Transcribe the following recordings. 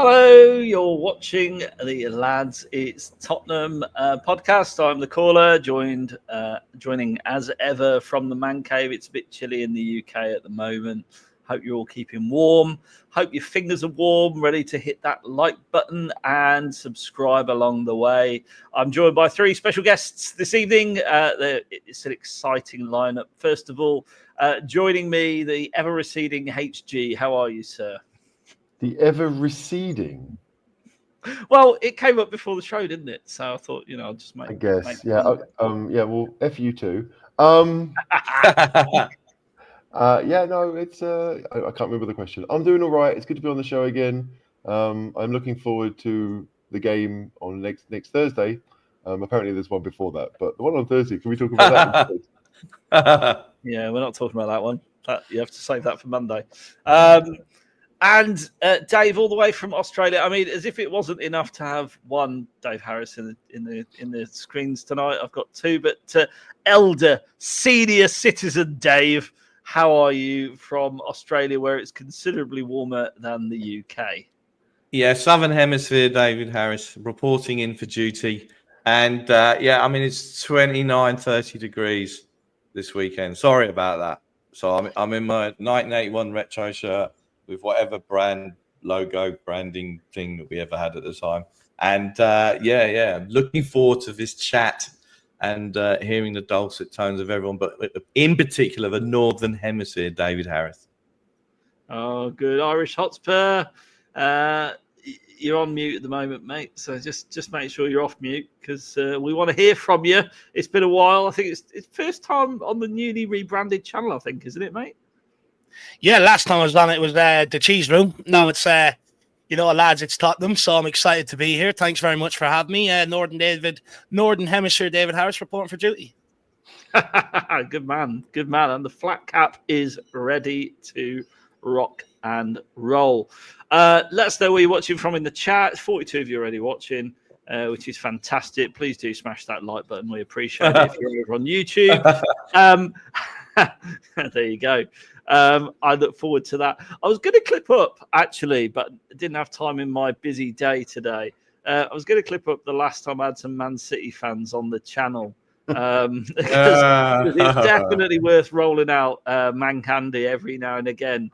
Hello, you're watching the Lads It's Tottenham podcast. I'm the caller, joining as ever from the man cave. It's a bit chilly in the UK at the moment. Hope you're all keeping warm. Hope your fingers are warm, ready to hit that like button and subscribe along the way. I'm joined by three special guests this evening. It's an exciting lineup. First of all, joining me, the ever-receding HG. How are you, sir? The ever receding. Well, it came up before the show, didn't it? So I thought, I'll just make. I guess, yeah. Well, F you too. It's. I can't remember the question. I'm doing all right. It's good to be on the show again. I'm looking forward to the game on next Thursday. Apparently, there's one before that, but the one on Thursday. Can we talk about that? Yeah, we're not talking about that one. You have to save that for Monday. And Dave, all the way from Australia. I mean, as if it wasn't enough to have one Dave Harris in the screens tonight, I've got two. But elder, senior citizen Dave, how are you from Australia, where it's considerably warmer than the UK? Yeah, Southern Hemisphere, David Harris, reporting in for duty. And it's 29, 30 degrees this weekend. Sorry about that. So I'm in my 1981 retro shirt with whatever brand logo branding thing that we ever had at the time. And I'm looking forward to this chat and hearing the dulcet tones of everyone, but in particular, the Northern Hemisphere, David Harris. Oh, good. Irish Hotspur. You're on mute at the moment, mate. So just make sure you're off mute because we want to hear from you. It's been a while. I think it's first time on the newly rebranded channel, I think, isn't it, mate? Yeah, last time I was on it was the Cheese Room. Now it's Lads It's Tottenham, so I'm excited to be here. Thanks very much for having me. Northern Hemisphere David Harris reporting for duty. Good man. And the flat cap is ready to rock and roll. Let us know where you're watching from in the chat. 42 of you already watching, which is fantastic. Please do smash that like button. We appreciate it if you're over on YouTube. There you go. I look forward to that. I was going to clip up, actually, but didn't have time in my busy day today. I was going to clip up the last time I had some Man City fans on the channel. Because it's definitely worth rolling out Man Candy every now and again.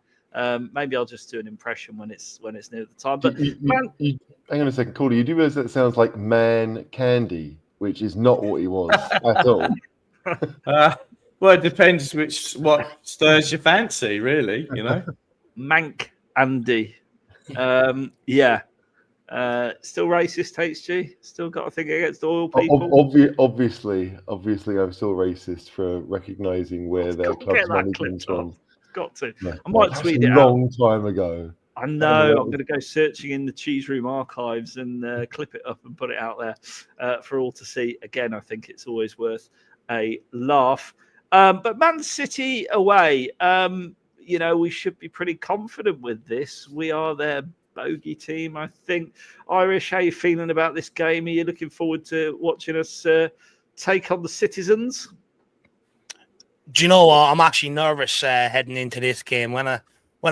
Maybe I'll just do an impression when it's near the time. But hang on a second, Cordy. You do realize that sounds like Man Candy, which is not what he was at all. Well, it depends what stirs your fancy, really, Mank Andy. Yeah. Still racist, HG? Still got a thing against oil people? Obviously, I'm still racist for recognising where their club's money comes from. Got to. Yeah. I might tweet it out. A long time ago. I know. I'm going to go searching in the Cheese Room archives and clip it up and put it out there for all to see. Again, I think it's always worth a laugh. But Man City away, we should be pretty confident with this. We are their bogey team, I think. Irish, how are you feeling about this game? Are you looking forward to watching us take on the Citizens? Do you know what? I'm actually nervous heading into this game. When I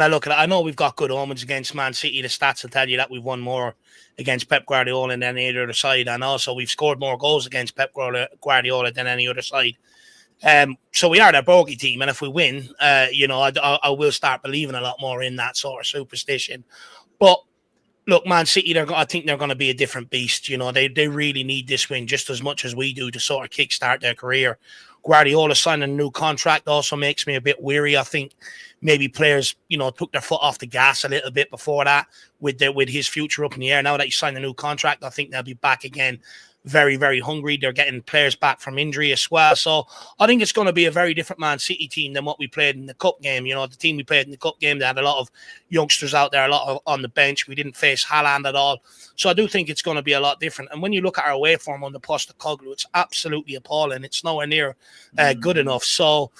look at it, I know we've got good omens against Man City. The stats will tell you that we've won more against Pep Guardiola than any other side, and also we've scored more goals against Pep Guardiola than any other side. So we are their bogey team, and if we win, I will start believing a lot more in that sort of superstition. But look, Man City, I think they're going to be a different beast. They really need this win just as much as we do to sort of kickstart their career. Guardiola signing a new contract also makes me a bit weary. I think maybe players, took their foot off the gas a little bit before that with his future up in the air. Now that he's signed a new contract, I think they'll be back again very, very hungry. They're getting players back from injury as well. So I think it's going to be a very different Man City team than what we played in the Cup game. The team we played in the Cup game, they had a lot of youngsters out there, a lot on the bench. We didn't face Haaland at all. So I do think it's going to be a lot different. And when you look at our away form under Postecoglou, it's absolutely appalling. It's nowhere near good enough. So,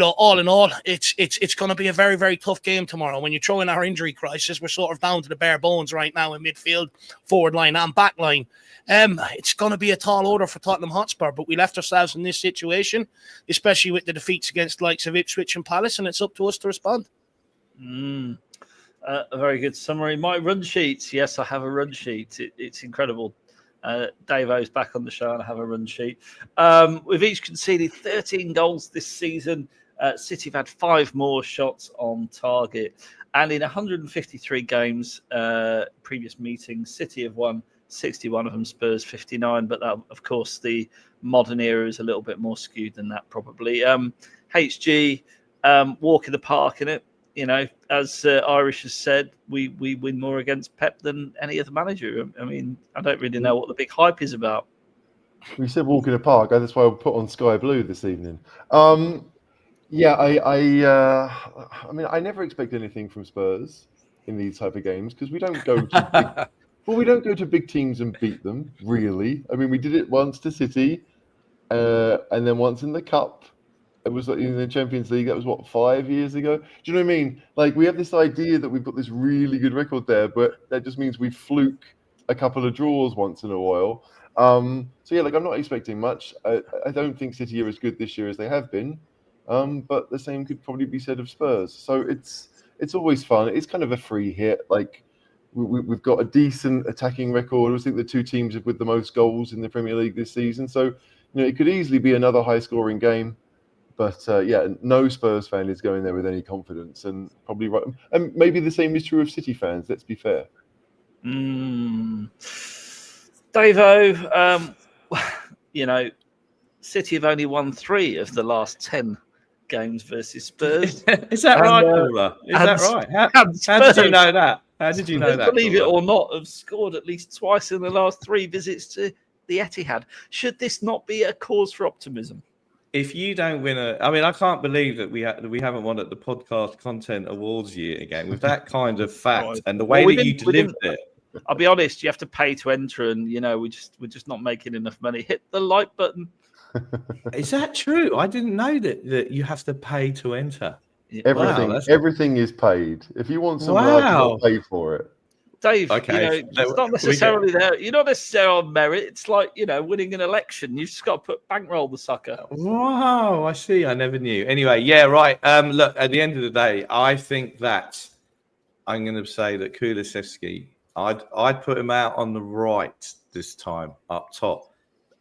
all in all, it's going to be a very, very tough game tomorrow. When you throw in our injury crisis, we're sort of down to the bare bones right now in midfield, forward line and back line. It's going to be a tall order for Tottenham Hotspur, but we left ourselves in this situation, especially with the defeats against the likes of Ipswich and Palace, and it's up to us to respond. A very good summary. My run sheets. Yes, I have a run sheet. It's incredible. DaveO's back on the show and I have a run sheet. We've each conceded 13 goals this season. City have had 5 more shots on target. And in 153 games, previous meetings, City have won 61 of them, Spurs 59. But that, of course, the modern era is a little bit more skewed than that, probably. HG, walk in the park, innit? You know, as Irish has said, we win more against Pep than any other manager. I mean, I don't really know what the big hype is about. We said walk in the park. That's why I put on Sky Blue this evening. Yeah, I mean, I never expect anything from Spurs in these type of games because we don't go to we don't go to big teams and beat them, really. I mean, we did it once to City, and then once in the Cup. It was in the Champions League. That was, what, 5 years ago? Do you know what I mean? Like, we have this idea that we've got this really good record there, but that just means we fluke a couple of draws once in a while. So, yeah, like, I'm not expecting much. I don't think City are as good this year as they have been, but the same could probably be said of Spurs. So it's always fun. It's kind of a free hit. Like, we've got a decent attacking record. I think the 2 teams with the most goals in the Premier League this season. So, you know, it could easily be another high-scoring game. But yeah, no Spurs fan is going there with any confidence, and probably right. And maybe the same is true of City fans. Let's be fair. DaveO, you know, City have only won 3 of the last 10 games versus Spurs. Is that right, Paula? Is that right? How did you know that? How did you know that? Believe it or not, have scored at least twice in the last 3 visits to the Etihad. Should this not be a cause for optimism? If you don't win I mean, I can't believe that we haven't won at the podcast content awards year again with that kind of fact and the way that you delivered it. I'll be honest, you have to pay to enter, and you know we're just not making enough money. Hit the like button. Is that true? I didn't know that you have to pay to enter. Everything is paid. If you want some work, you got to pay for it. Dave, okay. You know, it's not necessarily there. You're not necessarily on merit. It's like, you know, winning an election. You've just got to put bankroll the sucker. Wow, I see. I never knew. Anyway, yeah, right. Look, at the end of the day, I think that I'm going to say that Kulusevski, I'd put him out on the right this time, up top.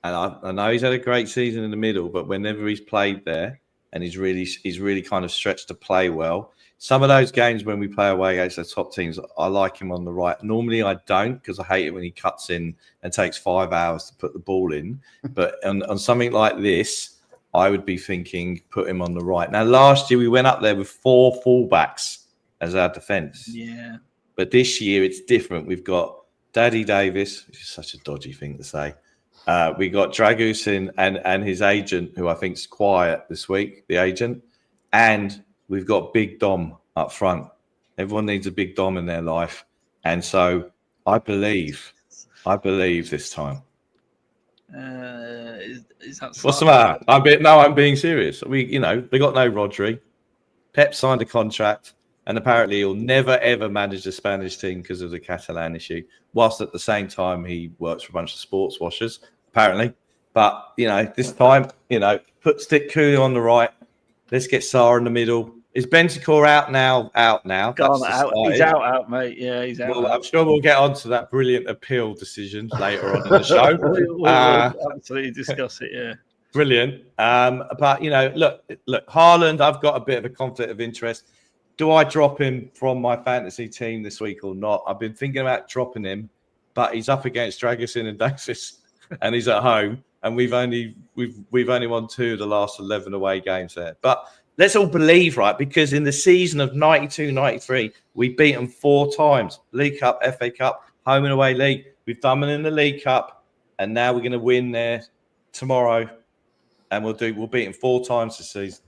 And I know he's had a great season in the middle, but whenever he's played there and he's really kind of stretched to play well. Some of those games when we play away against the top teams, I like him on the right. Normally I don't because I hate it when he cuts in and takes 5 hours to put the ball in. But on something like this, I would be thinking put him on the right. Now, last year we went up there with 4 fullbacks as our defence. Yeah. But this year it's different. We've got Daddy Davis, which is such a dodgy thing to say. We got Dragusin and his agent, who I think is quiet this week, the agent. And we've got Big Dom up front. Everyone needs a Big Dom in their life. And so I believe this time. Is that what's the matter? I'm being serious. They got no Rodri. Pep signed a contract, and apparently he'll never, ever manage the Spanish team because of the Catalan issue, whilst at the same time he works for a bunch of sports washers, apparently. But, this time, stick Kulu on the right. Let's get Sarr in the middle. Is Bentancur out now? Out now. He's out, mate. Yeah, he's out. Well, I'm sure we'll get on to that brilliant appeal decision later on in the show. we'll absolutely discuss it, yeah. Brilliant. But, look, Haaland, I've got a bit of a conflict of interest. Do I drop him from my fantasy team this week or not? I've been thinking about dropping him, but he's up against Dragusin and Davis, and he's at home, and we've only won 2 of the last 11 away games there. But let's all believe, right? Because in the season of 92-93, we beat them 4 times. League Cup, FA Cup, home and away league. We've done them in the League Cup, and now we're going to win there tomorrow, and we'll beat them 4 times this season.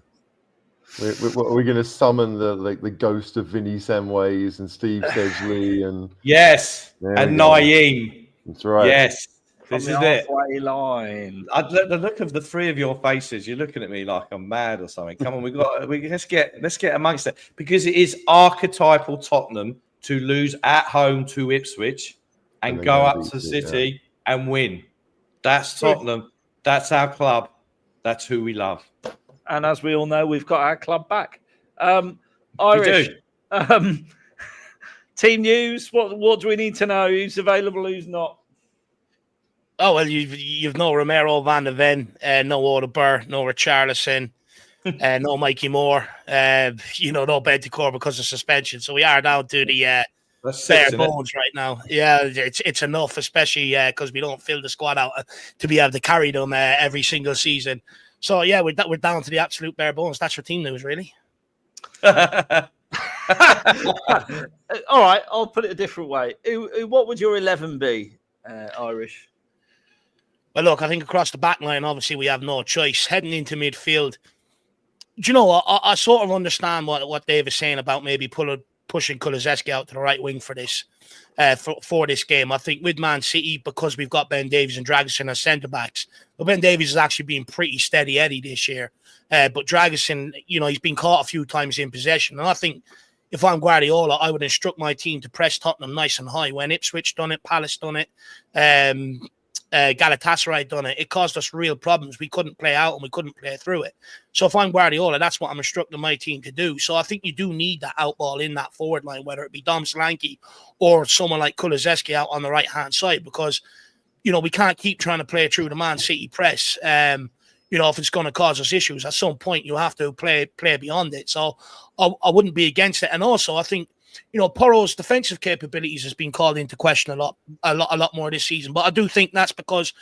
We're going to summon the ghost of Vinny Samways and Steve Sedgley and yes, and Naeem. That's right. Yes, this is it. Line. The look of the 3 of your faces, you're looking at me like I'm mad or something. Come on, let's get amongst it, because it is archetypal Tottenham to lose at home to Ipswich and go up to City and win. That's Tottenham. That's our club. That's who we love. And as we all know, we've got our club back. Irish. Team news. What do we need to know? Who's available? Who's not? Oh well, you've no Romero Van de Ven, no Odegaard, no Richarlison, no Mikey Moore, no Bentancur because of suspension. So we are down to the That's bare 6, isn't it? bones right now. Yeah, it's enough, especially because we don't fill the squad out to be able to carry them every single season. So yeah, we're down to the absolute bare bones. That's your team news, really. All right, I'll put it a different way. What would your 11 be, Irish? Well, look, I think across the back line, obviously, we have no choice. Heading into midfield, do you know what? I sort of understand what Dave is saying about maybe pushing Kulusevski out to the right wing for this for this game. I think with Man City, because we've got Ben Davies and Dragusin as centre-backs, well, Ben Davies has actually been pretty steady Eddie this year. But Dragusin, he's been caught a few times in possession. And I think if I'm Guardiola, I would instruct my team to press Tottenham nice and high. When Ipswich done it, Palace done it, Galatasaray done it. It caused us real problems. We couldn't play out and we couldn't play through it. So if I'm Guardiola, that's what I'm instructing my team to do. So I think you do need that out ball in that forward line, whether it be Dom Solanke or someone like Kulusevski out on the right-hand side, because, we can't keep trying to play through the Man City press. If it's going to cause us issues, at some point you have to play beyond it. So I wouldn't be against it. And also, I think, Porro's defensive capabilities has been called into question a lot more this season. But I do think that's because,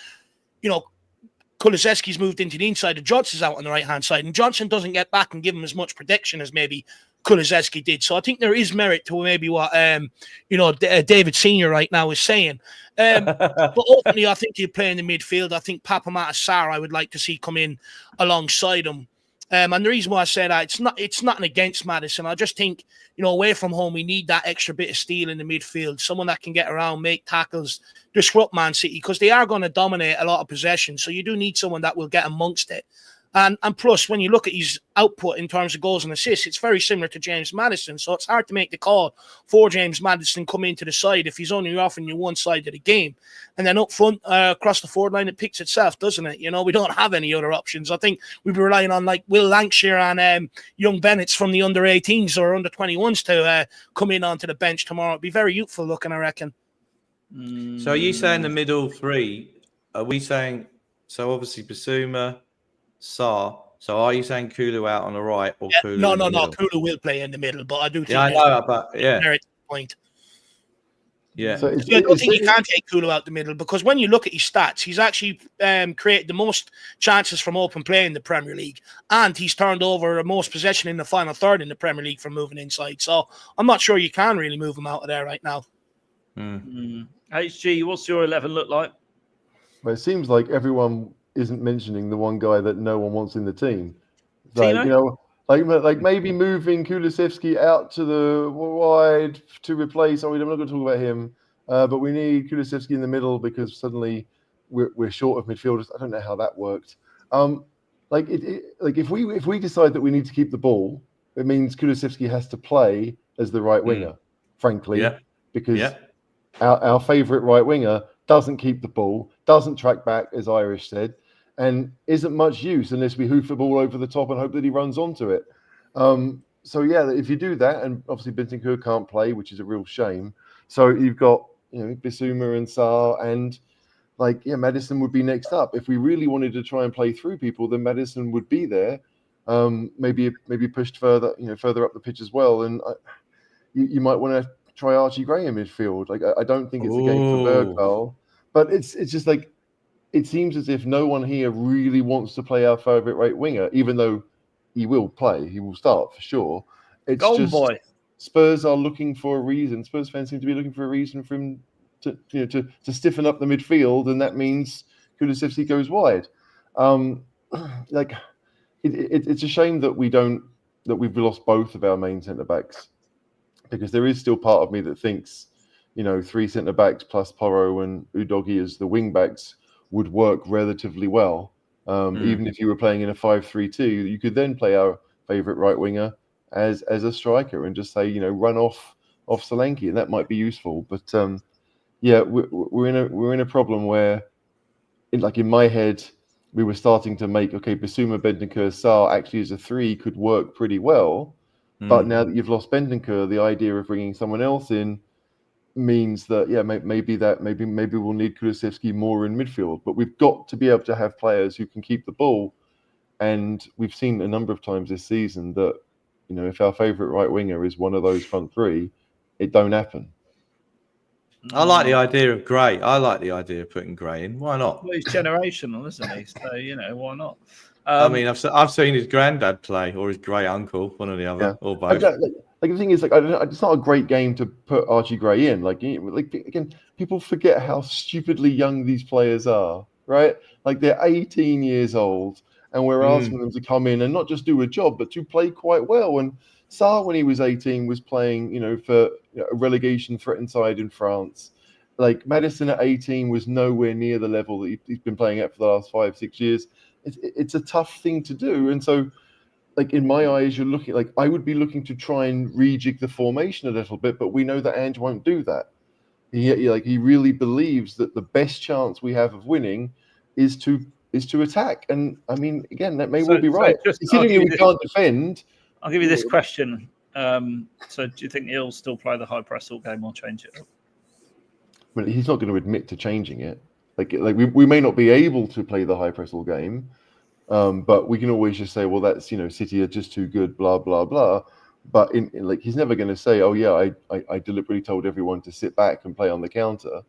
Kulusevski's moved into the inside and Johnson's out on the right-hand side. And Johnson doesn't get back and give him as much protection as maybe Kulusevski did. So I think there is merit to maybe what, David Senior right now is saying. But ultimately, I think he'll play in the midfield. I think Papamata Sarr, I would like to see come in alongside him. And the reason why I say that, it's nothing against Maddison. I just think, away from home, we need that extra bit of steel in the midfield, someone that can get around, make tackles, disrupt Man City, because they are going to dominate a lot of possession. So you do need someone that will get amongst it. And plus, when you look at his output in terms of goals and assists, it's very similar to James Maddison. So it's hard to make the call for James Maddison come into the side if he's only offering you one side of the game. And then up front, across the forward line, it picks itself, doesn't it? We don't have any other options. I think we'd be relying on like Will Lancashire and young Bennett's from the under-18s or under-21s to come in onto the bench tomorrow. It'd be very youthful looking, I reckon. So are you saying the middle three? Are we saying, so obviously Basuma, Sarr. So are you saying Kulu out on the right or Kulu? No. Kulu will play in the middle, but I do think. Yeah, I know, but point. Yeah. So I don't think you can take Kulu out the middle, because when you look at his stats, he's actually created the most chances from open play in the Premier League, and he's turned over the most possession in the final third in the Premier League from moving inside. So I'm not sure you can really move him out of there right now. HG, what's your 11 look like? Well, it seems like everyone isn't mentioning the one guy that no one wants in the team. Like, like maybe moving Kulusevski out to the wide to replace. I'm not going to talk about him, but we need Kulusevski in the middle because suddenly we're short of midfielders. I don't know how that worked. If we decide that we need to keep the ball, it means Kulusevski has to play as the right winger. Frankly, because our favourite right winger doesn't keep the ball, doesn't track back, as Irish said, and isn't much use unless we hoof the ball over the top and hope that he runs onto it. If you do that, and obviously Bentancur can't play, which is a real shame. So you've got, Bissouma and Sarr, and Maddison would be next up. If we really wanted to try and play through people, then Maddison would be there. Maybe pushed further up the pitch as well. And you might want to try Archie Gray in midfield. I don't think it's a game for Bergvall, but it's just like, it seems as if no one here really wants to play our favourite right winger, even though he will play. He will start for sure. It's Golden just boy. Spurs are looking for a reason. Spurs fans seem to be looking for a reason for him to stiffen up the midfield, and that means Kulusevski goes wide. It's a shame that we've lost both of our main centre backs, because there is still part of me that thinks, three centre backs plus Porro and Udogie as the wing backs would work relatively well. Even if you were playing in a 5-3-2, you could then play our favourite right winger as a striker and just say, run off Solanke, and that might be useful. But we're in a problem where, in my head, we were starting to make Bissouma, Bentancur, Sarr actually as a three could work pretty well. But now that you've lost Bentancur, the idea of bringing someone else in means that maybe we'll need Kulusevski more in midfield, but we've got to be able to have players who can keep the ball. And we've seen a number of times this season that, if our favourite right winger is one of those front three, it don't happen. I like the idea of Gray. I like the idea of putting Gray in. Why not? Well, he's generational, isn't he? So, why not? I mean, I've seen his granddad play, or his great uncle, one or the other, or both. Like the thing is, it's not a great game to put Archie Gray in. Again, people forget how stupidly young these players are, right? Like they're 18 years old, and we're asking them to come in and not just do a job, but to play quite well. And Sarr, when he was 18, was playing, for a relegation threatened side in France. Like Maddison at 18 was nowhere near the level that he's been playing at for the last 5-6 years. It's a tough thing to do, and so. Like in my eyes, you're looking like I would be looking to try and rejig the formation a little bit, but we know that Ange won't do that. He really believes that the best chance we have of winning is to attack. And I mean, again, that may well be right. Considering we can't defend. I'll give you this question. So do you think he'll still play the high press all game or change it up? Well, he's not going to admit to changing it. Like we may not be able to play the high press all game. But we can always just say, well, that's City are just too good, blah blah blah. But he's never going to say, oh yeah, I deliberately told everyone to sit back and play on the counter.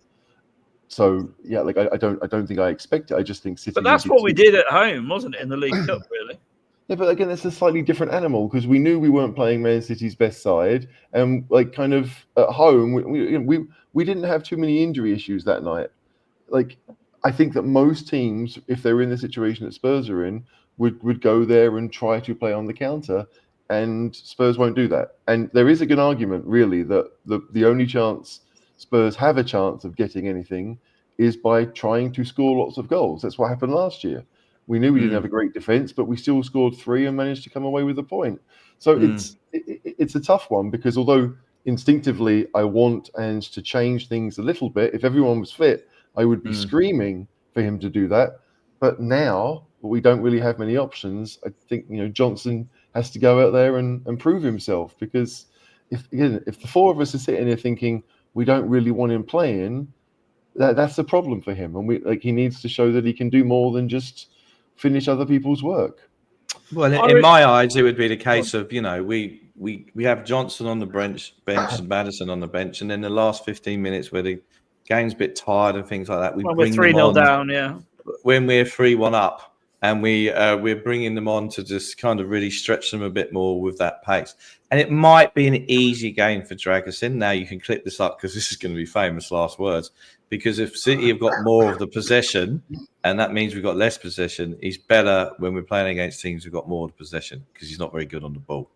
So yeah, I don't think I expect it. I just think City. But that's what we did at home, wasn't it, in the League Cup, really? Yeah, but again, it's a slightly different animal because we knew we weren't playing Man City's best side, and kind of at home, we didn't have too many injury issues that night. I think that most teams, if they're in the situation that Spurs are in, would go there and try to play on the counter, and Spurs won't do that. And there is a good argument, really, that the only chance Spurs have a chance of getting anything is by trying to score lots of goals. That's what happened last year. We knew we didn't have a great defence, but we still scored 3 and managed to come away with a point. So it's a tough one because although instinctively I want Ange to change things a little bit, if everyone was fit, I would be screaming for him to do that. But now we don't really have many options. I think, Johnson has to go out there and prove himself because if the four of us are sitting here thinking we don't really want him playing, that's a problem for him. And he needs to show that he can do more than just finish other people's work. Well, in my eyes, it would be the case of, we have Johnson on the bench and Maddison on the bench. And then the last 15 minutes where the game's a bit tired and things like that. We're 3-0 down, yeah. When we're 3-1 up, and we're bringing them on to just kind of really stretch them a bit more with that pace. And it might be an easy game for Dragusin. Now you can clip this up because this is going to be famous last words. Because if City have got more of the possession, and that means we've got less possession, he's better when we're playing against teams who've got more of the possession because he's not very good on the ball.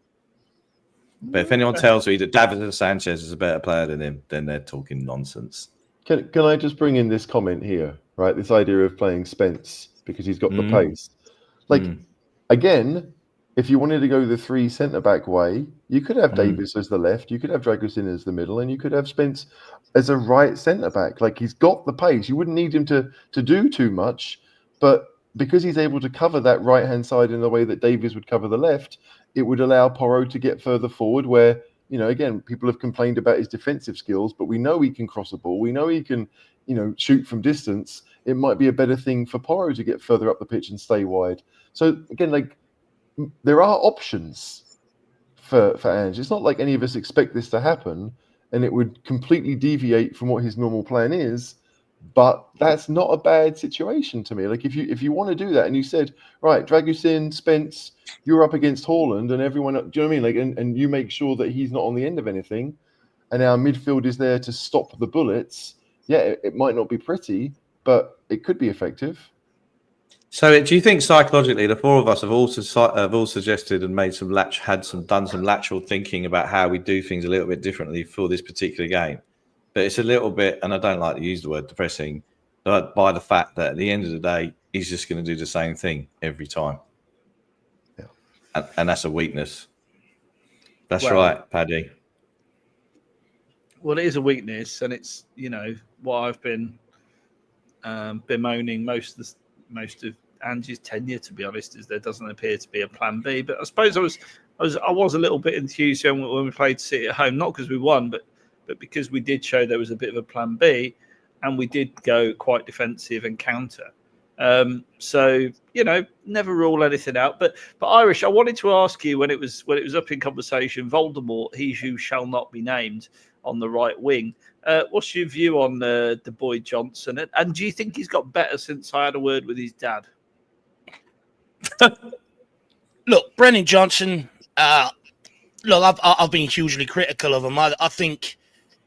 But if anyone tells me that Davinson Sanchez is a better player than him, then they're talking nonsense. Can I just bring in this comment here, right? This idea of playing Spence because he's got the pace. Again, if you wanted to go the 3 centre-back way, you could have Davies as the left, you could have Dragusin as the middle, and you could have Spence as a right centre-back. He's got the pace. You wouldn't need him to do too much, but because he's able to cover that right-hand side in the way that Davies would cover the left, it would allow Porro to get further forward where, again, people have complained about his defensive skills, but we know he can cross a ball. We know he can, shoot from distance. It might be a better thing for Porro to get further up the pitch and stay wide. So again, there are options for Ange. It's not like any of us expect this to happen, and it would completely deviate from what his normal plan is. But that's not a bad situation to me. If you want to do that, and you said, right, Dragusin, Spence, you're up against Haaland, and everyone, do you know what I mean? And you make sure that he's not on the end of anything, and our midfield is there to stop the bullets. Yeah, it might not be pretty, but it could be effective. So, do you think psychologically, the four of us have all suggested and made done some lateral thinking about how we do things a little bit differently for this particular game? But it's a little bit, and I don't like to use the word depressing, but by the fact that at the end of the day, he's just going to do the same thing every time. Yeah. And that's a weakness. That's right, Paddy. Well, it is a weakness, and it's, what I've been bemoaning most of Ange's tenure, to be honest, is there doesn't appear to be a plan B. But I suppose I was a little bit enthused when we played City at home, not because we won, but but because we did show there was a bit of a plan B, and we did go quite defensive and counter. So never rule anything out. But Irish, I wanted to ask you when it was up in conversation, Voldemort, he who shall not be named, on the right wing. What's your view on the Boyd Johnson? And do you think he's got better since I had a word with his dad? Look, Brennan Johnson. Look, I've been hugely critical of him. I think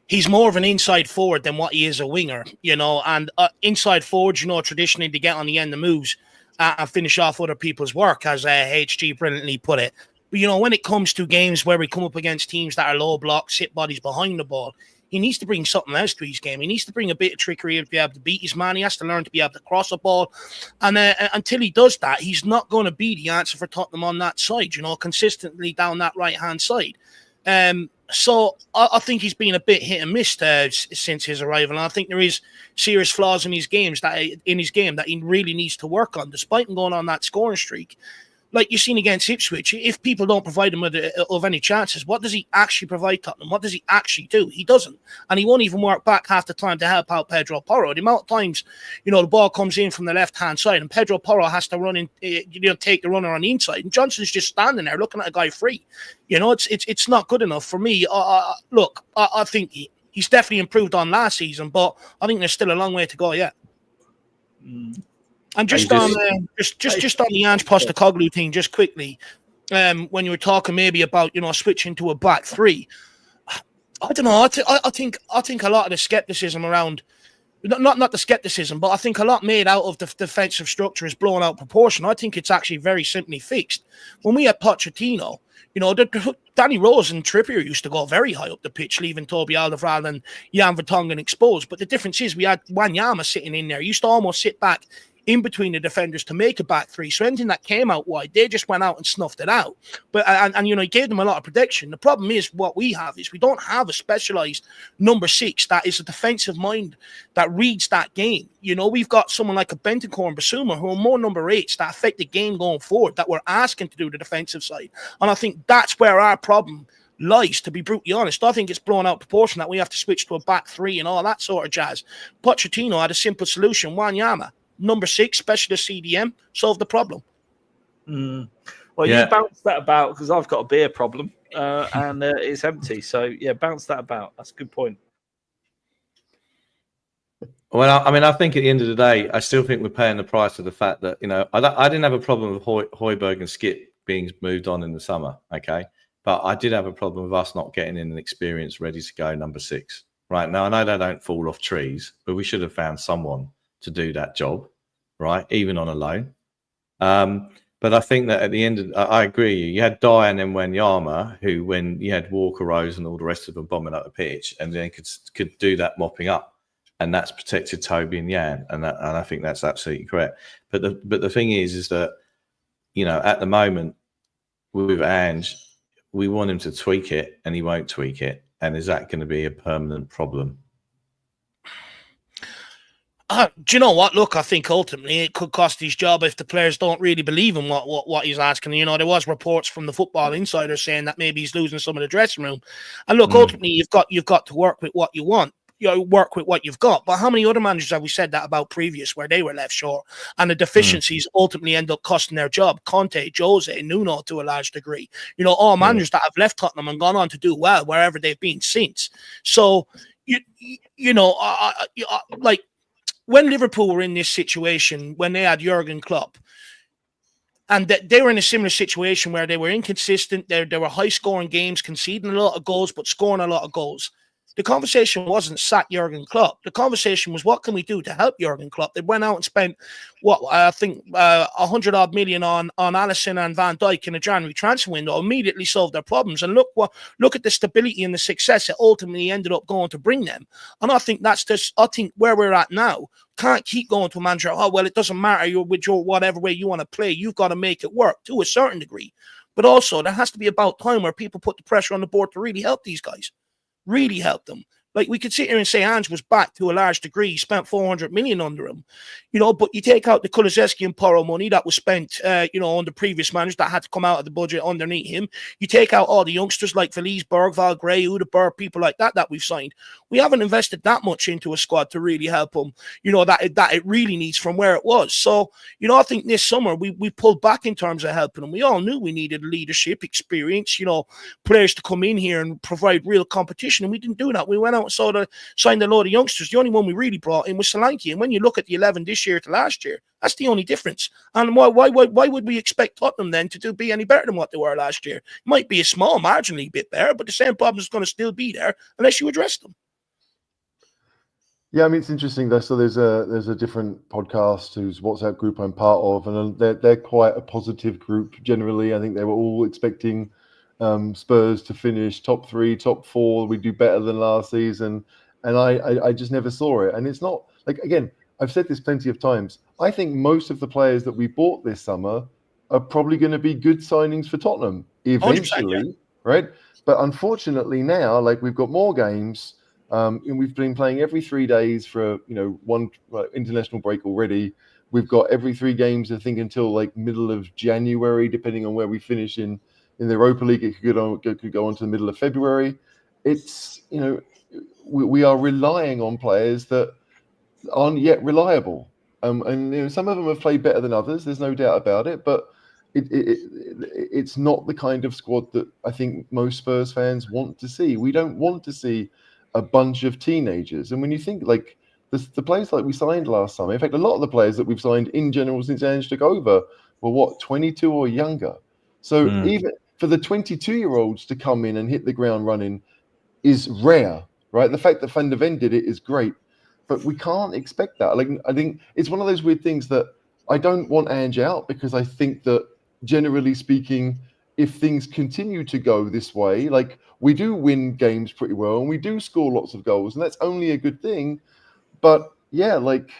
he's more of an inside forward than what he is a winger, and inside forwards, traditionally to get on the end of moves and finish off other people's work, as HG brilliantly put it. But, when it comes to games where we come up against teams that are low block, sit bodies behind the ball, he needs to bring something else to his game. He needs to bring a bit of trickery to be able to beat his man. He has to learn to be able to cross a ball. And until he does that, he's not going to be the answer for Tottenham on that side, consistently down that right-hand side. So I think he's been a bit hit and miss since his arrival. And I think there is serious flaws in his game that he really needs to work on, despite him going on that scoring streak. Like you've seen against Ipswich, if people don't provide him of any chances, what does he actually provide Tottenham? What does he actually do? He doesn't. And he won't even work back half the time to help out Pedro Porro. The amount of times, the ball comes in from the left-hand side and Pedro Porro has to run in, take the runner on the inside. And Johnson's just standing there looking at a guy free. It's not good enough for me. Look, I think he's definitely improved on last season, but I think there's still a long way to go yet. And just on the Ange Postecoglou thing, just quickly, when you were talking maybe about switching to a back three, I don't know. I think a lot of the skepticism around, not the skepticism, but I think a lot made out of the defensive structure is blown out of proportion. I think it's actually very simply fixed. When we had Pochettino, Danny Rose and Trippier used to go very high up the pitch, leaving Toby Alderweireld and Jan Vertonghen exposed. But the difference is we had Wanyama sitting in there. He used to almost sit back in between the defenders to make a back three. So anything that came out wide, they just went out and snuffed it out. But and he gave them a lot of protection. The problem is what we have is we don't have a specialized number 6 that is a defensive mind that reads that game. We've got someone like a Bentancur and Basuma who are more number 8s that affect the game going forward, that we're asking to do the defensive side. And I think that's where our problem lies, to be brutally honest. I think it's blown out of proportion that we have to switch to a back 3 and all that sort of jazz. Pochettino had a simple solution. Wanyama, number 6, specialist CDM, solve the problem. Well, you bounce that about because I've got a beer problem and it's empty. So, bounce that about. That's a good point. Well, I think at the end of the day, I still think we're paying the price of the fact that, I didn't have a problem with Højbjerg and Skip being moved on in the summer, okay? But I did have a problem with us not getting in an experienced, ready-to-go number 6. Right now, I know they don't fall off trees, but we should have found someone to do that job, right? Even on a loan. But I think that at the end of, I agree. You had Dyer and then Wanyama, who when you had Walker, Rose, and all the rest of them bombing up the pitch, and then could do that mopping up, and that's protected Toby and Jan, and I think that's absolutely correct. But the thing is that at the moment with Ange, we want him to tweak it, and he won't tweak it, and is that going to be a permanent problem? Do you know what? Look, I think ultimately it could cost his job if the players don't really believe in what he's asking. There was reports from the Football Insider saying that maybe he's losing some of the dressing room. And look, ultimately you've got to work with what you want. Work with what you've got. But how many other managers have we said that about previous, where they were left short and the deficiencies ultimately end up costing their job? Conte, Jose, Nuno to a large degree. All managers that have left Tottenham and gone on to do well wherever they've been since. So like. When Liverpool were in this situation, when they had Jurgen Klopp, and they were in a similar situation where they were inconsistent, there were high-scoring games, conceding a lot of goals, but scoring a lot of goals. The conversation wasn't sack Jurgen Klopp. The conversation was, what can we do to help Jurgen Klopp? They went out and spent, I think, 100-odd million on Alisson and Van Dijk in a January transfer window, immediately solved their problems. And look at the stability and the success it ultimately ended up going to bring them. And I think that's just, where we're at now. Can't keep going to a manager, it doesn't matter, you're with your whatever way you want to play. You've got to make it work to a certain degree. But also, there has to be about time where people put the pressure on the board to really help these guys. Really help them. Like, we could sit here and say Ange was back to a large degree. He spent 400 million under him, but you take out the Kulusevski and Porro money that was spent, on the previous managers that had to come out of the budget underneath him. You take out all the youngsters like Felice, Bergvall, Gray, Udeberg, people like that we've signed. We haven't invested that much into a squad to really help them, that it really needs from where it was. So, I think this summer we pulled back in terms of helping them. We all knew we needed leadership, experience, players to come in here and provide real competition, and we didn't do that. We went out and signed a load of youngsters. The only one we really brought in was Solanke, and when you look at the 11 this year to last year, that's the only difference. And why would we expect Tottenham then to be any better than what they were last year? It might be a small, marginally bit better, but the same problem is going to still be there unless you address them. Yeah, I mean, it's interesting though. So there's a different podcast whose WhatsApp group I'm part of, and they're quite a positive group generally. I think they were all expecting Spurs to finish top 3, top 4. We do better than last season, and I just never saw it. And it's not like, again, I've said this plenty of times. I think most of the players that we bought this summer are probably going to be good signings for Tottenham eventually, yeah. Right? But unfortunately now, like, we've got more games. And we've been playing every 3 days for one international break already. We've got every 3 games, I think, until like middle of January, depending on where we finish in the Europa League. It could go on to the middle of February. It's we are relying on players that aren't yet reliable, and some of them have played better than others. There's no doubt about it, but it's not the kind of squad that I think most Spurs fans want to see. We don't want to see a bunch of teenagers. And when you think like the players like we signed last summer, in fact, a lot of the players that we've signed in general since Ange took over were 22 or younger. So even for the 22-year-olds to come in and hit the ground running is rare, right? The fact that Van der Ven did it is great, but we can't expect that. Like, I think it's one of those weird things that I don't want Ange out, because I think that generally speaking, if things continue to go this way, like, we do win games pretty well and we do score lots of goals, and that's only a good thing. But yeah, like,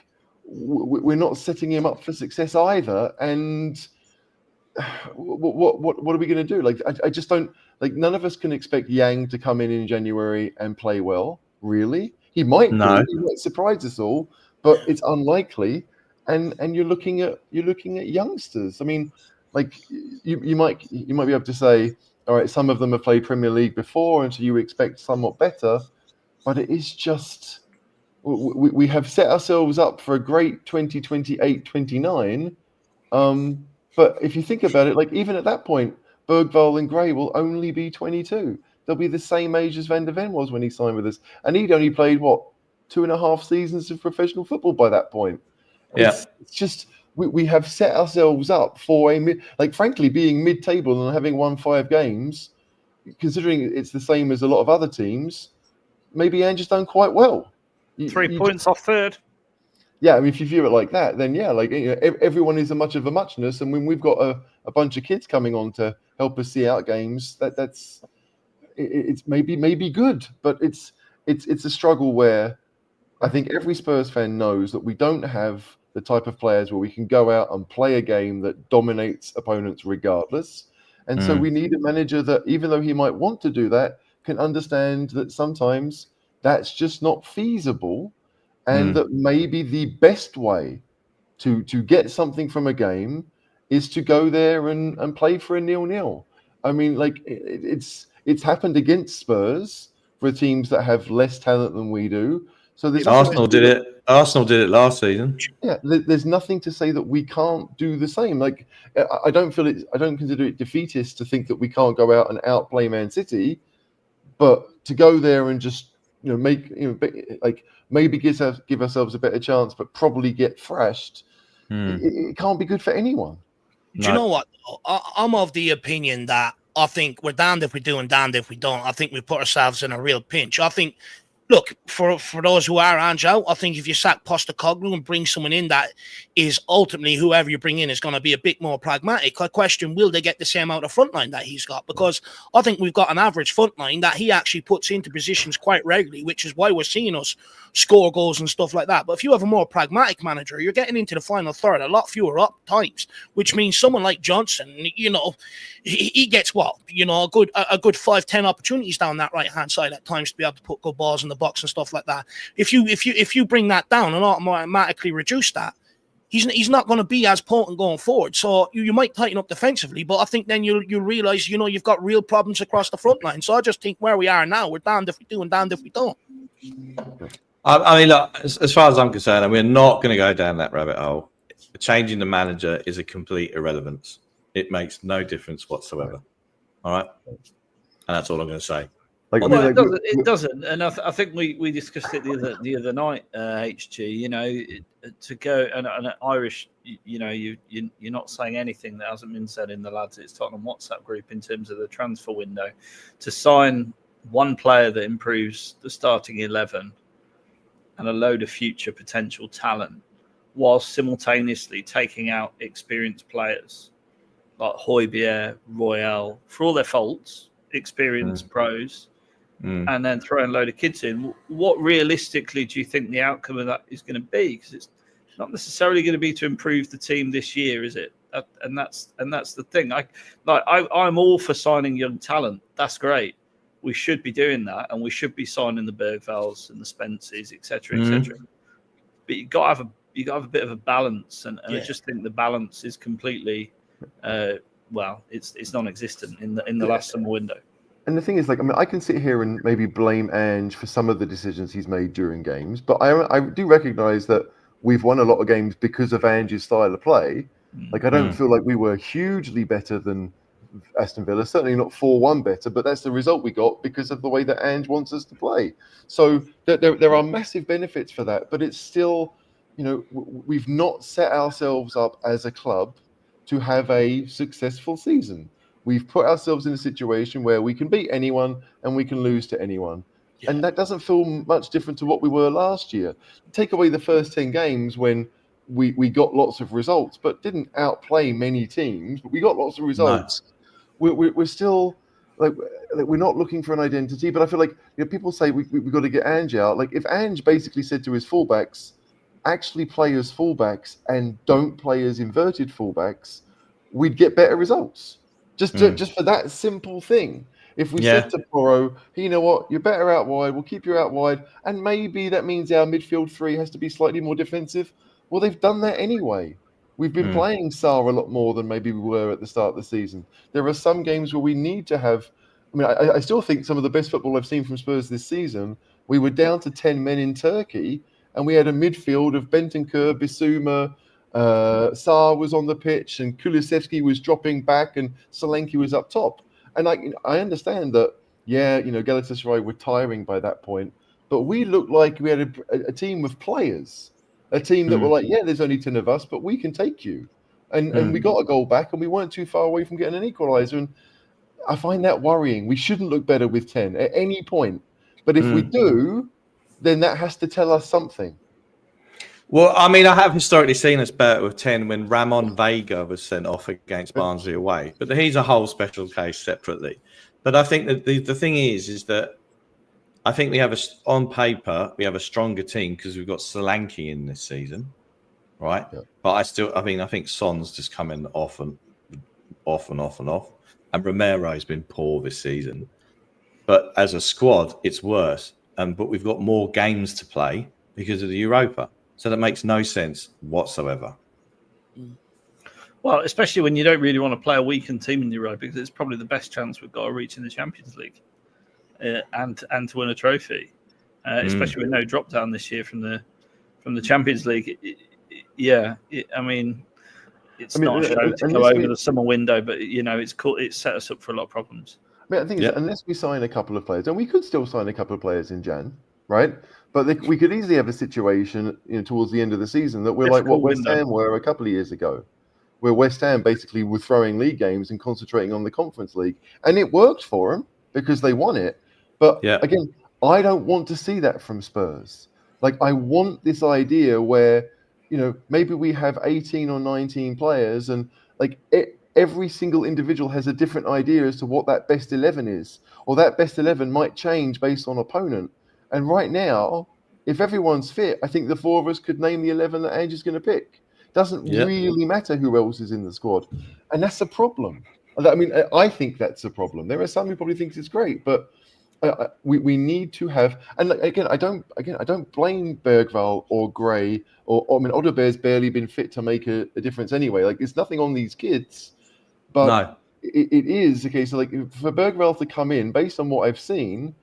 we're not setting him up for success either. And what are we going to do? Like, I just don't, like, none of us can expect Yang to come in January and play well. Really, he might. No. He might surprise us all, but it's unlikely. And you're looking at youngsters. I mean, like, you might be able to say, all right, some of them have played Premier League before, and so you expect somewhat better. But it is just, we have set ourselves up for a great 2028-29. But if you think about it, like, even at that point, Bergvall and Gray will only be 22. They'll be the same age as Van der Ven was when he signed with us. And he'd only played, 2.5 seasons of professional football by that point. Yeah. It's just, we have set ourselves up for frankly, being mid-table and having won 5 games, considering it's the same as a lot of other teams. Maybe Ange's done quite well. 3 points off third. Yeah, I mean, if you view it like that, then yeah, like, everyone is a much of a muchness, and when we've got a bunch of kids coming on to help us see out games, it's maybe good, but it's a struggle where I think every Spurs fan knows that we don't have the type of players where we can go out and play a game that dominates opponents regardless. And so we need a manager that, even though he might want to do that, can understand that sometimes that's just not feasible, and that maybe the best way to get something from a game is to go there and play for a 0-0. I mean, like, it's happened against Spurs for teams that have less talent than we do. So Arsenal did it. Arsenal did it last season. Yeah, there's nothing to say that we can't do the same. Like, I don't consider it defeatist to think that we can't go out and outplay Man City, but to go there and just maybe give ourselves a better chance, but probably get thrashed. It can't be good for anyone. Do you know what? I'm of the opinion that I think we're damned if we do and damned if we don't. I think we put ourselves in a real pinch. I think, look, for those who are Ange out, I think if you sack Postecoglou and bring someone in that is ultimately, whoever you bring in is going to be a bit more pragmatic, I question, will they get the same out of front line that he's got? Because I think we've got an average front line that he actually puts into positions quite regularly, which is why we're seeing us score goals and stuff like that. But if you have a more pragmatic manager, you're getting into the final third a lot fewer up times, which means someone like Johnson, he gets a good 5-10 opportunities down that right hand side at times to be able to put good balls in the box and stuff like that. If you bring that down and automatically reduce that, he's not going to be as potent going forward. So you might tighten up defensively, but I think then you'll realize, you've got real problems across the front line. So I just think where we are now, we're damned if we do and damned if we don't. I mean, look, as far as I'm concerned, and we're not going to go down that rabbit hole. Changing the manager is a complete irrelevance. It makes no difference whatsoever. All right, and that's all I'm going to say. It doesn't, and I think we discussed it the other night. HG, to go and Irish, you're not saying anything that hasn't been said in the lads. It's Tottenham WhatsApp group in terms of the transfer window to sign one player that improves the starting 11 and a load of future potential talent, while simultaneously taking out experienced players like Højbjerg, Royale, for all their faults, experienced pros. And then throwing a load of kids in. What realistically do you think the outcome of that is going to be? Because it's not necessarily going to be to improve the team this year, is it? And that's the thing. I'm all for signing young talent. That's great. We should be doing that, and we should be signing the Bergvalls and the Spencers, etc., etc. But you got to have a bit of a balance, and I just think the balance is completely, it's non-existent in the last summer window. And the thing is, I can sit here and maybe blame Ange for some of the decisions he's made during games, but I do recognise that we've won a lot of games because of Ange's style of play. I don't feel like we were hugely better than Aston Villa, certainly not 4-1 better, but that's the result we got because of the way that Ange wants us to play. So there are massive benefits for that, but it's still, we've not set ourselves up as a club to have a successful season. We've put ourselves in a situation where we can beat anyone and we can lose to anyone. Yeah. And that doesn't feel much different to what we were last year. Take away the first 10 games when we got lots of results, but didn't outplay many teams, but we got lots of results. No. We're still, we're not looking for an identity, but I feel like people say we've got to get Ange out. If Ange basically said to his fullbacks, actually play as fullbacks and don't play as inverted fullbacks, we'd get better results. Just for that simple thing. If we said to Porro, hey, you know what, you're better out wide, we'll keep you out wide, and maybe that means our midfield three has to be slightly more defensive. Well, they've done that anyway. We've been playing Sarr a lot more than maybe we were at the start of the season. There are some games where we need to have... I still think some of the best football I've seen from Spurs this season, we were down to 10 men in Turkey, and we had a midfield of Bentancur, Bissouma, Sarr was on the pitch, and Kulusevski was dropping back, and Solanke was up top. And I understand that, Galatasaray were tiring by that point, but we looked like we had a team of players, a team that were there's only 10 of us, but we can take you. And we got a goal back, and we weren't too far away from getting an equaliser. And I find that worrying. We shouldn't look better with 10 at any point. But if we do, then that has to tell us something. Well, I have historically seen us better with 10 when Ramon Vega was sent off against Barnsley away. But he's a whole special case separately. But I think that the thing is that I think we have on paper, we have a stronger team because we've got Solanke in this season, right? Yeah. But I think Son's just coming off. And Romero's been poor this season. But as a squad, it's worse. But we've got more games to play because of the Europa. So that makes no sense whatsoever. Well, especially when you don't really want to play a weakened team in the Europa, because it's probably the best chance we've got of reaching the Champions League and to win a trophy. Especially with no drop down this year from the Champions League. It's not a show to go over the summer window, but it's cool. It set us up for a lot of problems. I think unless we sign a couple of players, and we could still sign a couple of players in Jan, right? But we could easily have a situation towards the end of the season that we're like what West Ham were a couple of years ago, where West Ham basically were throwing league games and concentrating on the Conference League. And it worked for them because they won it. But again, I don't want to see that from Spurs. I want this idea where, maybe we have 18 or 19 players and every single individual has a different idea as to what that best 11 is, or that best 11 might change based on opponent. And right now, if everyone's fit, I think the four of us could name the 11 that Ange is going to pick. Doesn't really matter who else is in the squad. And that's a problem. I think that's a problem. There are some who probably think it's great, but we need to have, and again, I don't blame Bergvall or Gray or I mean, Odebear's barely been fit to make a difference anyway. Like, there's nothing on these kids, but No. it is the case. Like, for Bergvall to come in, based on what I've seen,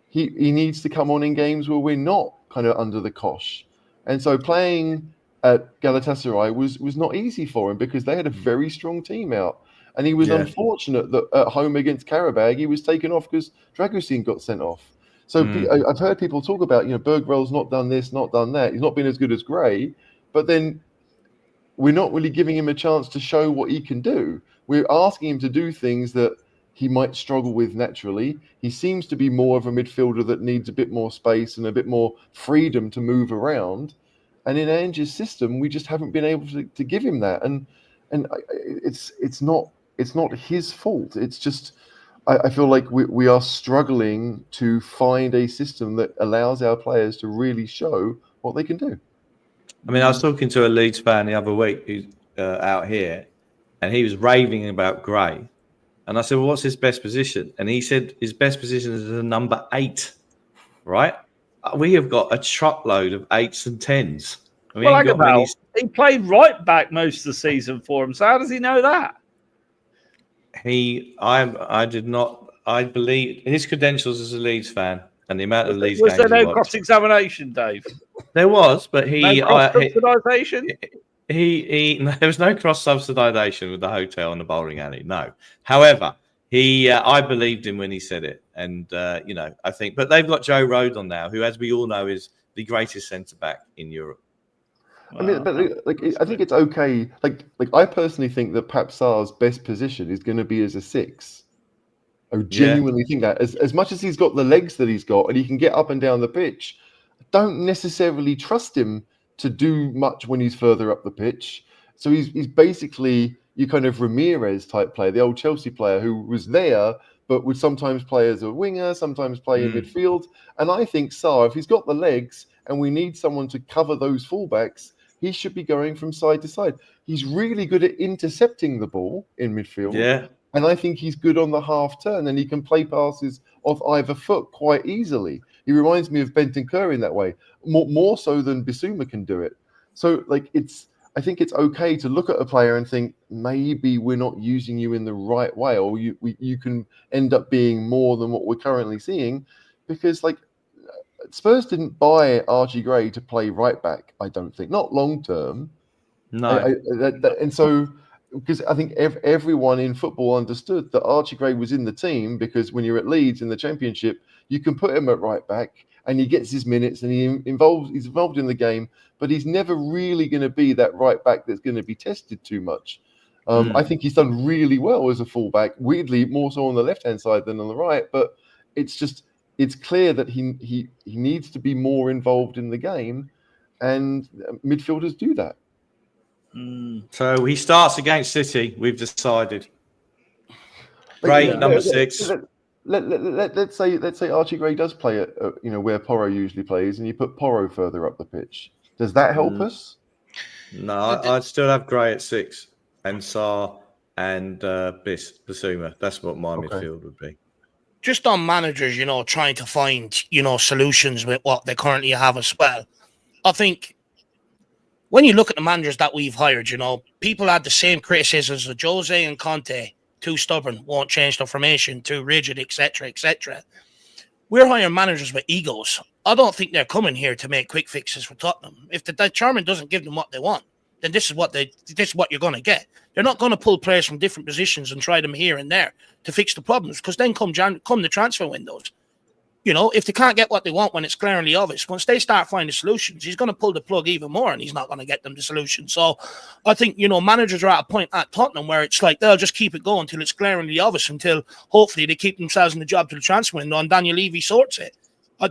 he needs to come on in games where we're not kind of under the cosh, and so playing at Galatasaray was not easy for him because they had a very strong team out. And he was unfortunate that at home against Karabag, he was taken off because Dragusin got sent off. So I've heard people talk about, Bergvall's not done this, not done that. He's not been as good as Gray, but then we're not really giving him a chance to show what he can do. We're asking him to do things that he might struggle with naturally. He seems to be more of a midfielder that needs a bit more space and a bit more freedom to move around. And in Ange's system, we just haven't been able to give him that. And it's not his fault. It's just I feel like we are struggling to find a system that allows our players to really show what they can do. I mean, I was talking to a Leeds fan the other week who's out here, and he was raving about Gray. And I said, well, what's his best position? And he said his best position is a number 8, right? We have got a truckload of 8s and 10s. He played right back most of the season for him. So how does he know that? I believe his credentials as a Leeds fan and the amount of Leeds games. Was there no cross-examination, Dave? There was, but no cross-subsidisation? There was no cross-subsidisation with the hotel and the bowling alley. No. However, I believed him when he said it. And, I think, but they've got Joe Rodon now, who, as we all know, is the greatest centre-back in Europe. I mean, but I think it's okay. Like I personally think that Pap Sarr's best position is going to be as a 6. I genuinely think that as much as he's got the legs that he's got and he can get up and down the pitch, I don't necessarily trust him to do much when he's further up the pitch. So he's basically your kind of Ramirez type player, the old Chelsea player who was there but would sometimes play as a winger, sometimes play in midfield. And I think Sarr, if he's got the legs and we need someone to cover those fullbacks, he should be going from side to side. He's really good at intercepting the ball in midfield. Yeah. And I think he's good on the half turn and he can play passes off either foot quite easily. He reminds me of Bentancur in that way, more so than Bissouma can do it. So I think it's okay to look at a player and think, maybe we're not using you in the right way, or you can end up being more than what we're currently seeing, because Spurs didn't buy Archie Gray to play right back, I don't think. Not long term. No. And so, because I think everyone in football understood that Archie Gray was in the team because when you're at Leeds in the Championship, you can put him at right back and he gets his minutes and he's involved in the game, but he's never really going to be that right back that's going to be tested too much. I think he's done really well as a fullback, weirdly more so on the left-hand side than on the right, but it's clear that he needs to be more involved in the game, and midfielders do that. So he starts against City, we've decided. Gray, number 6. Let's say Archie Gray does play at where Porro usually plays, and you put Porro further up the pitch. Does that help us? No, I'd still have Gray at 6 and Sarr and Bissouma. That's what my midfield would be. Just on managers, trying to find, solutions with what they currently have as well. I think when you look at the managers that we've hired, people had the same criticisms of Jose and Conte. Too stubborn, won't change the formation, too rigid, etc., etc. We're hiring managers with egos. I don't think they're coming here to make quick fixes for Tottenham. If the chairman doesn't give them what they want, then this is what you're going to get. They're not going to pull players from different positions and try them here and there to fix the problems, because then come the transfer windows, if they can't get what they want when it's glaringly obvious, once they start finding solutions, he's going to pull the plug even more and he's not going to get them the solution. So I think, managers are at a point at Tottenham where it's like they'll just keep it going until it's glaringly obvious, until hopefully they keep themselves in the job to the transfer window and Daniel Levy sorts it.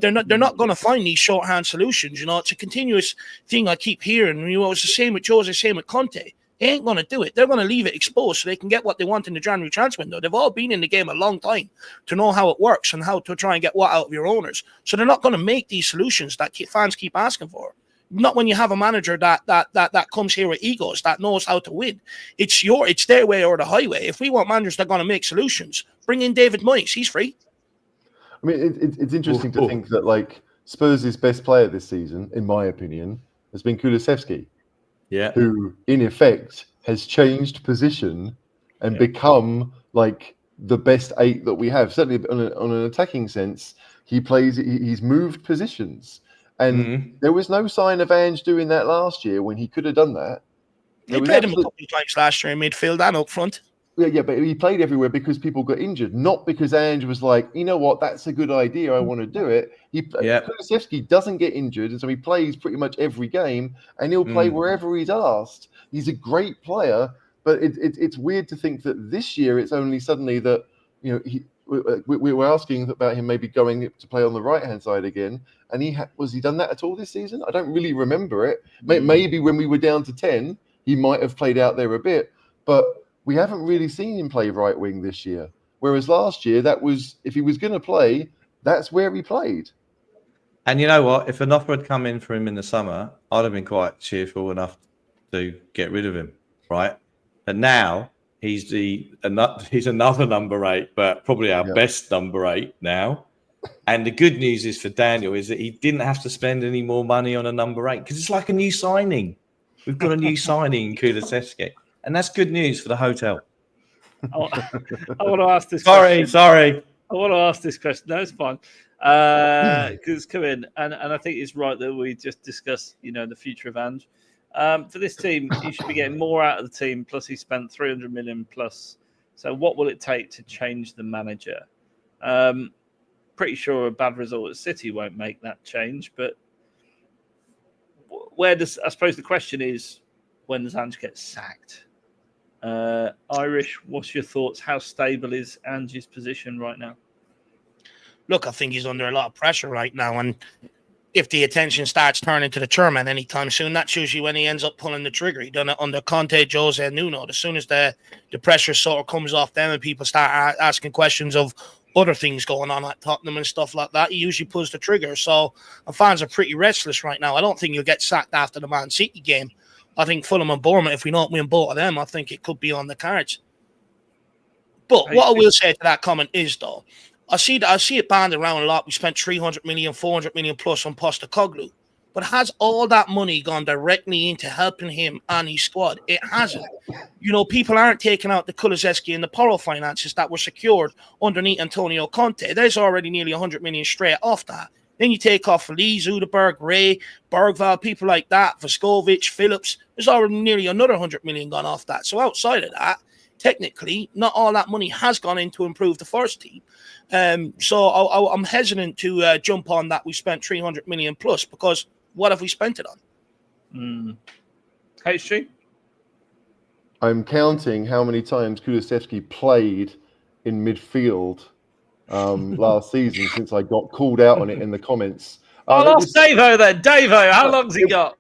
They're not going to find these shorthand solutions. It's a continuous thing I keep hearing. It's the same with Jose, same with Conte. They ain't going to do it. They're going to leave it exposed so they can get what they want in the January transfer window. They've all been in the game a long time to know how it works and how to try and get what out of your owners. So they're not going to make these solutions that fans keep asking for. Not when you have a manager that comes here with egos, that knows how to win. It's their way or the highway. If we want managers that are going to make solutions, bring in David Moyes. He's free. I mean, it's interesting to think that like Spurs' best player this season, in my opinion, has been Kulusevski, who in effect has changed position and become like the best 8 that we have. Certainly on an attacking sense, he's moved positions, and there was no sign of Ange doing that last year when he could have done that. He played him a couple of times last year in midfield and up front. Yeah, but he played everywhere because people got injured, not because Ange was like, you know what, that's a good idea, I want to do it. Kulusevski doesn't get injured, and so he plays pretty much every game, and he'll play wherever he's asked. He's a great player, but it's weird to think that this year it's only suddenly that, you know, we were asking about him maybe going to play on the right-hand side again, and was he done that at all this season? I don't really remember it. Maybe when we were down to 10, he might have played out there a bit, but we haven't really seen him play right wing this year. Whereas last year, that was, if he was going to play, that's where he played. And you know what? If an offer had come in for him in the summer, I'd have been quite cheerful enough to get rid of him, right? But now he's another number 8, but probably our best number 8 now. And the good news is for Daniel is that he didn't have to spend any more money on a number 8 because it's like a new signing. We've got a new signing in Kulusevski. And that's good news for the hotel. I want to ask this question. Sorry. I want to ask this question. No, it's fine. Because it's come in. And I think it's right that we just discuss, you know, the future of Ange. For this team, he should be getting more out of the team. Plus, he spent 300 million plus. So what will it take to change the manager? Pretty sure a bad result at City won't make that change. But I suppose the question is, when does Ange get sacked? Irish, what's your thoughts? How stable is Ange's position right now? Look, I think he's under a lot of pressure right now. And if the attention starts turning to the chairman anytime soon, that's usually when he ends up pulling the trigger. He done it under Conte, Jose, and Nuno. As soon as the pressure sort of comes off them and people start asking questions of other things going on at Tottenham and stuff like that, he usually pulls the trigger. So the fans are pretty restless right now. I don't think he'll get sacked after the Man City game. I think Fulham and Bournemouth, if we don't win both of them, I think it could be on the cards. But what I will say to that comment is, though, I see it banded around a lot. We spent 300 million, 400 million plus on Postecoglou. But has all that money gone directly into helping him and his squad? It hasn't. You know, people aren't taking out the Kulusevski and the Porro finances that were secured underneath Antonio Conte. There's already nearly 100 million straight off that. Then you take off Lee, Zuderberg, Ray, Bergvall, people like that, Voskovic, Phillips. There's already nearly another 100 million gone off that. So outside of that, technically, not all that money has gone in to improve the first team. So I'm hesitant to jump on that we spent 300 million plus, because what have we spent it on? HG? I'm counting how many times Kulusevski played in midfield last season since I got called out on it in the comments. I'll ask DaveO then. DaveO, how long's he got?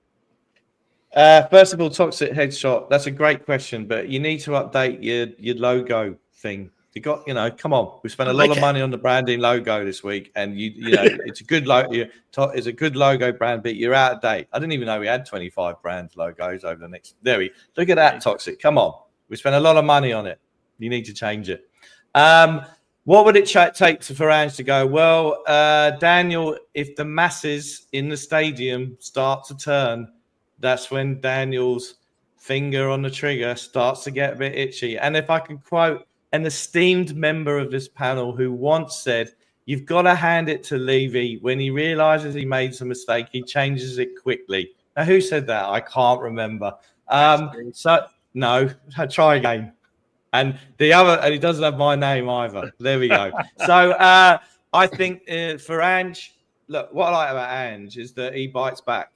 First of all, toxic headshot. That's a great question, but you need to update your logo thing. You got, come on. We spent a lot of money on the branding logo this week, and you know it's a good logo. It's a good logo brand, but you're out of date. I didn't even know we had 25 brand logos over the next. Look at that, toxic. Come on, we spent a lot of money on it. You need to change it. What would it take for Ange to go? Well, Daniel, if the masses in the stadium start to turn, that's when Daniel's finger on the trigger starts to get a bit itchy. And if I can quote an esteemed member of this panel who once said, you've got to hand it to Levy. When he realizes he made some mistake, he changes it quickly. Now, who said that? I can't remember. No, try again. And the other, and he doesn't have my name either. There we go. So I think for Ange, look, what I like about Ange is that he bites back,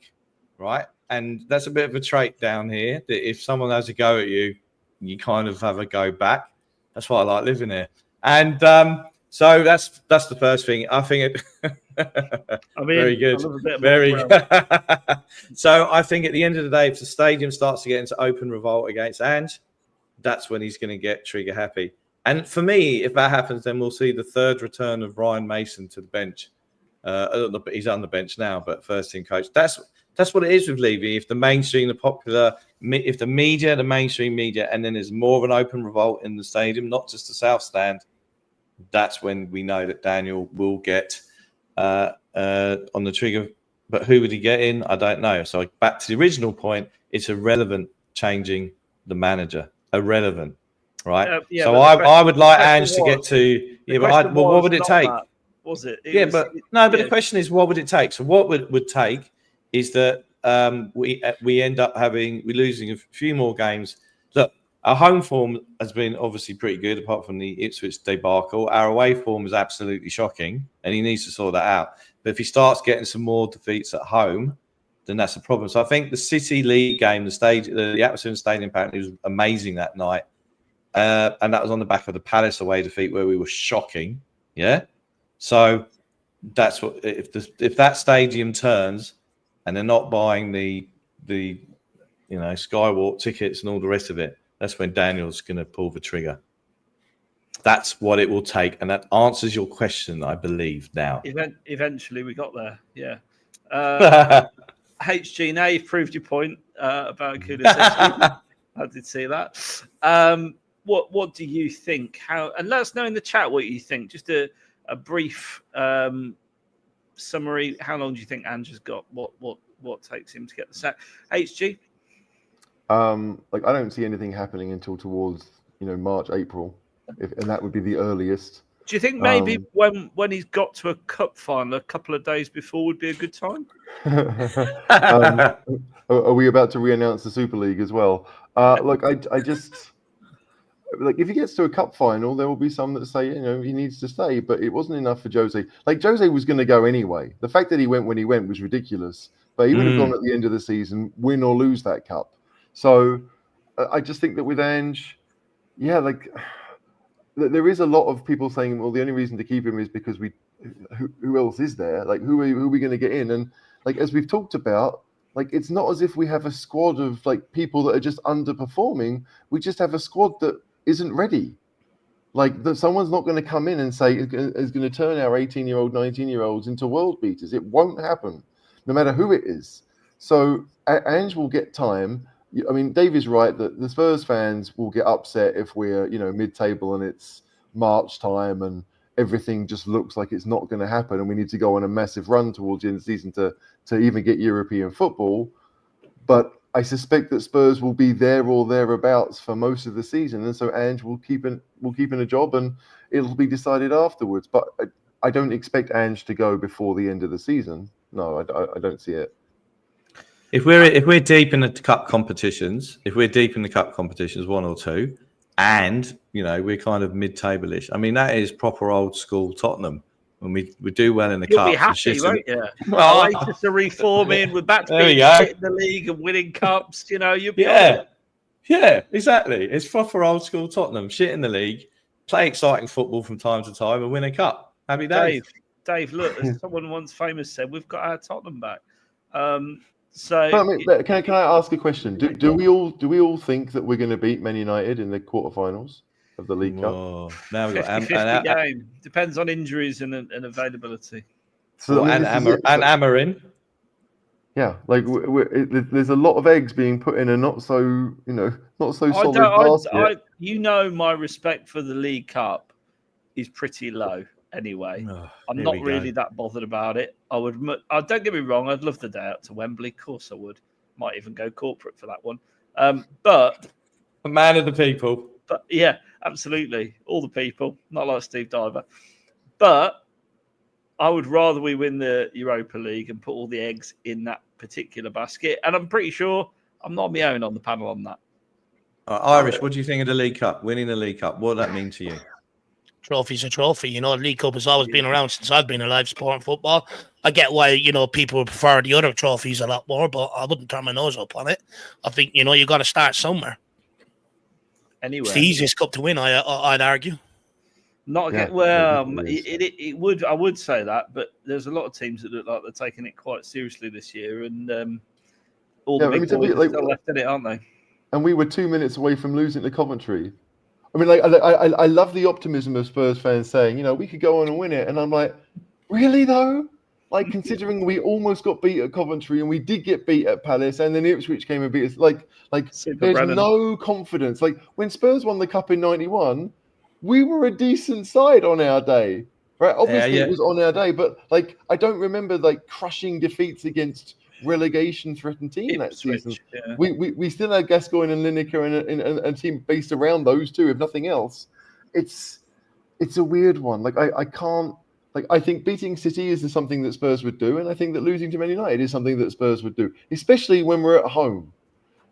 right? And that's a bit of a trait down here, that if someone has a go at you, you kind of have a go back. That's why I like living here. And so that's the first thing. I think very good. Very good. So I think at the end of the day, if the stadium starts to get into open revolt against Ange, that's when he's going to get trigger happy. And for me, if that happens, then we'll see the third return of Ryan Mason to the bench. He's on the bench now, but first team coach. That's what it is with Levy. If the mainstream, if the mainstream media, and then there's more of an open revolt in the stadium, not just the South Stand, that's when we know that Daniel will get on the trigger. But who would he get in? I don't know. So back to the original point, it's irrelevant changing the manager. Irrelevant, right? Yeah, so but I would like Ange to was- get to. the Yeah, but question well, what was would it not take? that, was it? Yeah, was, but the question is, what would it take? So what would take is that we end up we're losing a few more games. Look, our home form has been obviously pretty good, apart from the Ipswich debacle. Our away form is absolutely shocking, and he needs to sort that out. But if he starts getting some more defeats at home, then that's a problem. So I think the City League game, the atmosphere in the stadium apparently was amazing that night, and that was on the back of the Palace away defeat where we were shocking. Yeah, so that's what if that stadium turns, and they're not buying the Skywalk tickets and all the rest of it, that's when Daniel's going to pull the trigger. That's what it will take, and that answers your question, I believe. Now, eventually, we got there. Yeah. HG, now you've proved your point about Kulisevsky. I did see that. What do you think? And let us know in the chat what you think. Just a brief summary. How long do you think Ange has got? What takes him to get the sack? HG. I don't see anything happening until towards March, April, and that would be the earliest. Do you think maybe when he's got to a cup final a couple of days before would be a good time? Are we about to re-announce the Super League as well? I just if he gets to a cup final, there will be some that say he needs to stay, but it wasn't enough for Jose. Jose was going to go anyway. The fact that he went when he went was ridiculous, but he would have gone at the end of the season, win or lose that cup. So I just think that with Ange, there is a lot of people saying, well, the only reason to keep him is because who else is there? Who are we going to get in? And as we've talked about, it's not as if we have a squad of people that are just underperforming. We just have a squad that isn't ready. That someone's not going to come in and say is going to turn our 18-year-old, 19-year-olds into world beaters. It won't happen, no matter who it is. So Ange will get time. I mean, Dave is right that the Spurs fans will get upset if we're, mid-table and it's March time and everything just looks like it's not going to happen and we need to go on a massive run towards the end of the season to even get European football. But I suspect that Spurs will be there or thereabouts for most of the season, and so Ange will keep in a job and it'll be decided afterwards. But I don't expect Ange to go before the end of the season. No, I don't see it. If we're deep in the cup competitions, one or two, and we're kind of mid-table-ish. I mean, that is proper old school Tottenham. When we do well in the You'll cups, be happy, won't you? Well, Oasis are reforming. We're back to there being we go. shit in the league and winning cups. You'll be yeah, exactly. It's proper old school Tottenham. Shit in the league, play exciting football from time to time, and win a cup. Happy days. Dave, look, as someone once famous said, we've got our Tottenham back. So, can I ask a question? Do we all think that we're going to beat Man United in the quarterfinals of the League Cup? Now we've got 50-50 game. Depends on injuries and availability. So and Amarin. Yeah, there's a lot of eggs being put in a not so solid basket. My respect for the League Cup is pretty low. Anyway, I'm not really that bothered about it. Don't get me wrong, I'd love the day out to Wembley. Of course I would. Might even go corporate for that one. But a man of the people. But yeah, absolutely. All the people, not like Steve Diver. But I would rather we win the Europa League and put all the eggs in that particular basket. And I'm pretty sure I'm not on my own on the panel on that. Irish, what do you think of the League Cup? Winning the League Cup, what does that mean to you? Trophy's a trophy. The League Cup has always been around since I've been alive supporting football. I get why, people would prefer the other trophies a lot more, but I wouldn't turn my nose up on it. I think, you got to start somewhere. Anyway. It's the easiest cup to win, I'd argue. Not again. It would. I would say that, but there's a lot of teams that look like they're taking it quite seriously this year, and all the big boys are still left in it, aren't they? And we were 2 minutes away from losing to Coventry. I mean, I love the optimism of Spurs fans saying, we could go on and win it, and I'm like, really though? Considering we almost got beat at Coventry and we did get beat at Palace, and then Ipswich came and beat us. There's no confidence. When Spurs won the cup in '91. we were a decent side on our day, right? Obviously, Yeah. it was on our day, but like I don't remember like crushing defeats against relegation-threatened team that season. Yeah. We still had Gascoigne and Lineker and a team based around those two, if nothing else. It's a weird one. Like I can't. Like I think beating City is something that Spurs would do, and I think that losing to Man United is something that Spurs would do, especially when we're at home.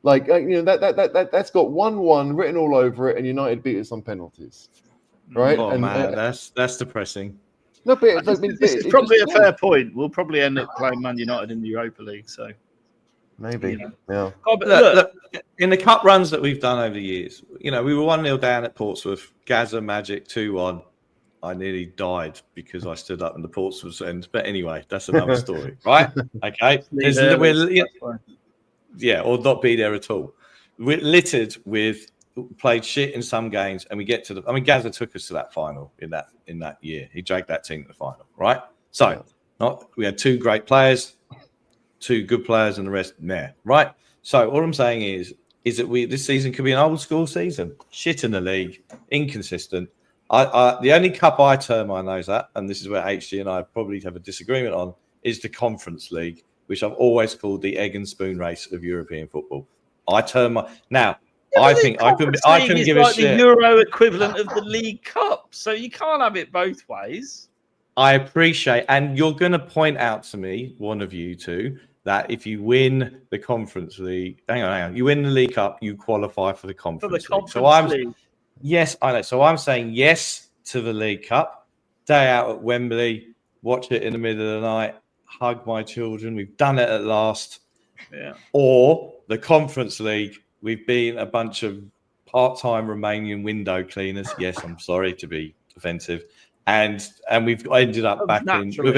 Like that's got 1-1 written all over it, and United beat us on penalties, right? Oh man, that's depressing. No, but this is probably a fair point. We'll probably end up playing Man United in the Europa League, so maybe. Yeah. Oh, but Look, in the cup runs that we've done over the years, we were 1-0 down at Portsmouth, Gaza Magic 2-1. I nearly died because I stood up in the Portsmouth end. But anyway, that's another story, right? Okay. Or not be there at all. We're littered with played shit in some games, and we get to Gaza took us to that final in that year. He dragged that team to the final, right? So we had two great players, two good players, and the rest there, right? So all I'm saying is that this season could be an old school season. Shit in the league, inconsistent. The only cup I turn my nose at, and this is where HG and I probably have a disagreement on, is the Conference League, which I've always called the egg and spoon race of European football. I turn my now. I think I couldn't give a shit. The Euro equivalent of the League Cup, so you can't have it both ways. I appreciate, and you're going to point out to me, one of you two, that if you win the Conference League, hang on, you win the League Cup, you qualify for the Conference League. Yes, I know. So I'm saying yes to the League Cup. Day out at Wembley, watch it in the middle of the night, hug my children. We've done it at last. Yeah. Or the Conference League, we've been a bunch of part-time Romanian window cleaners. Yes, I'm sorry to be offensive, and we've ended up we've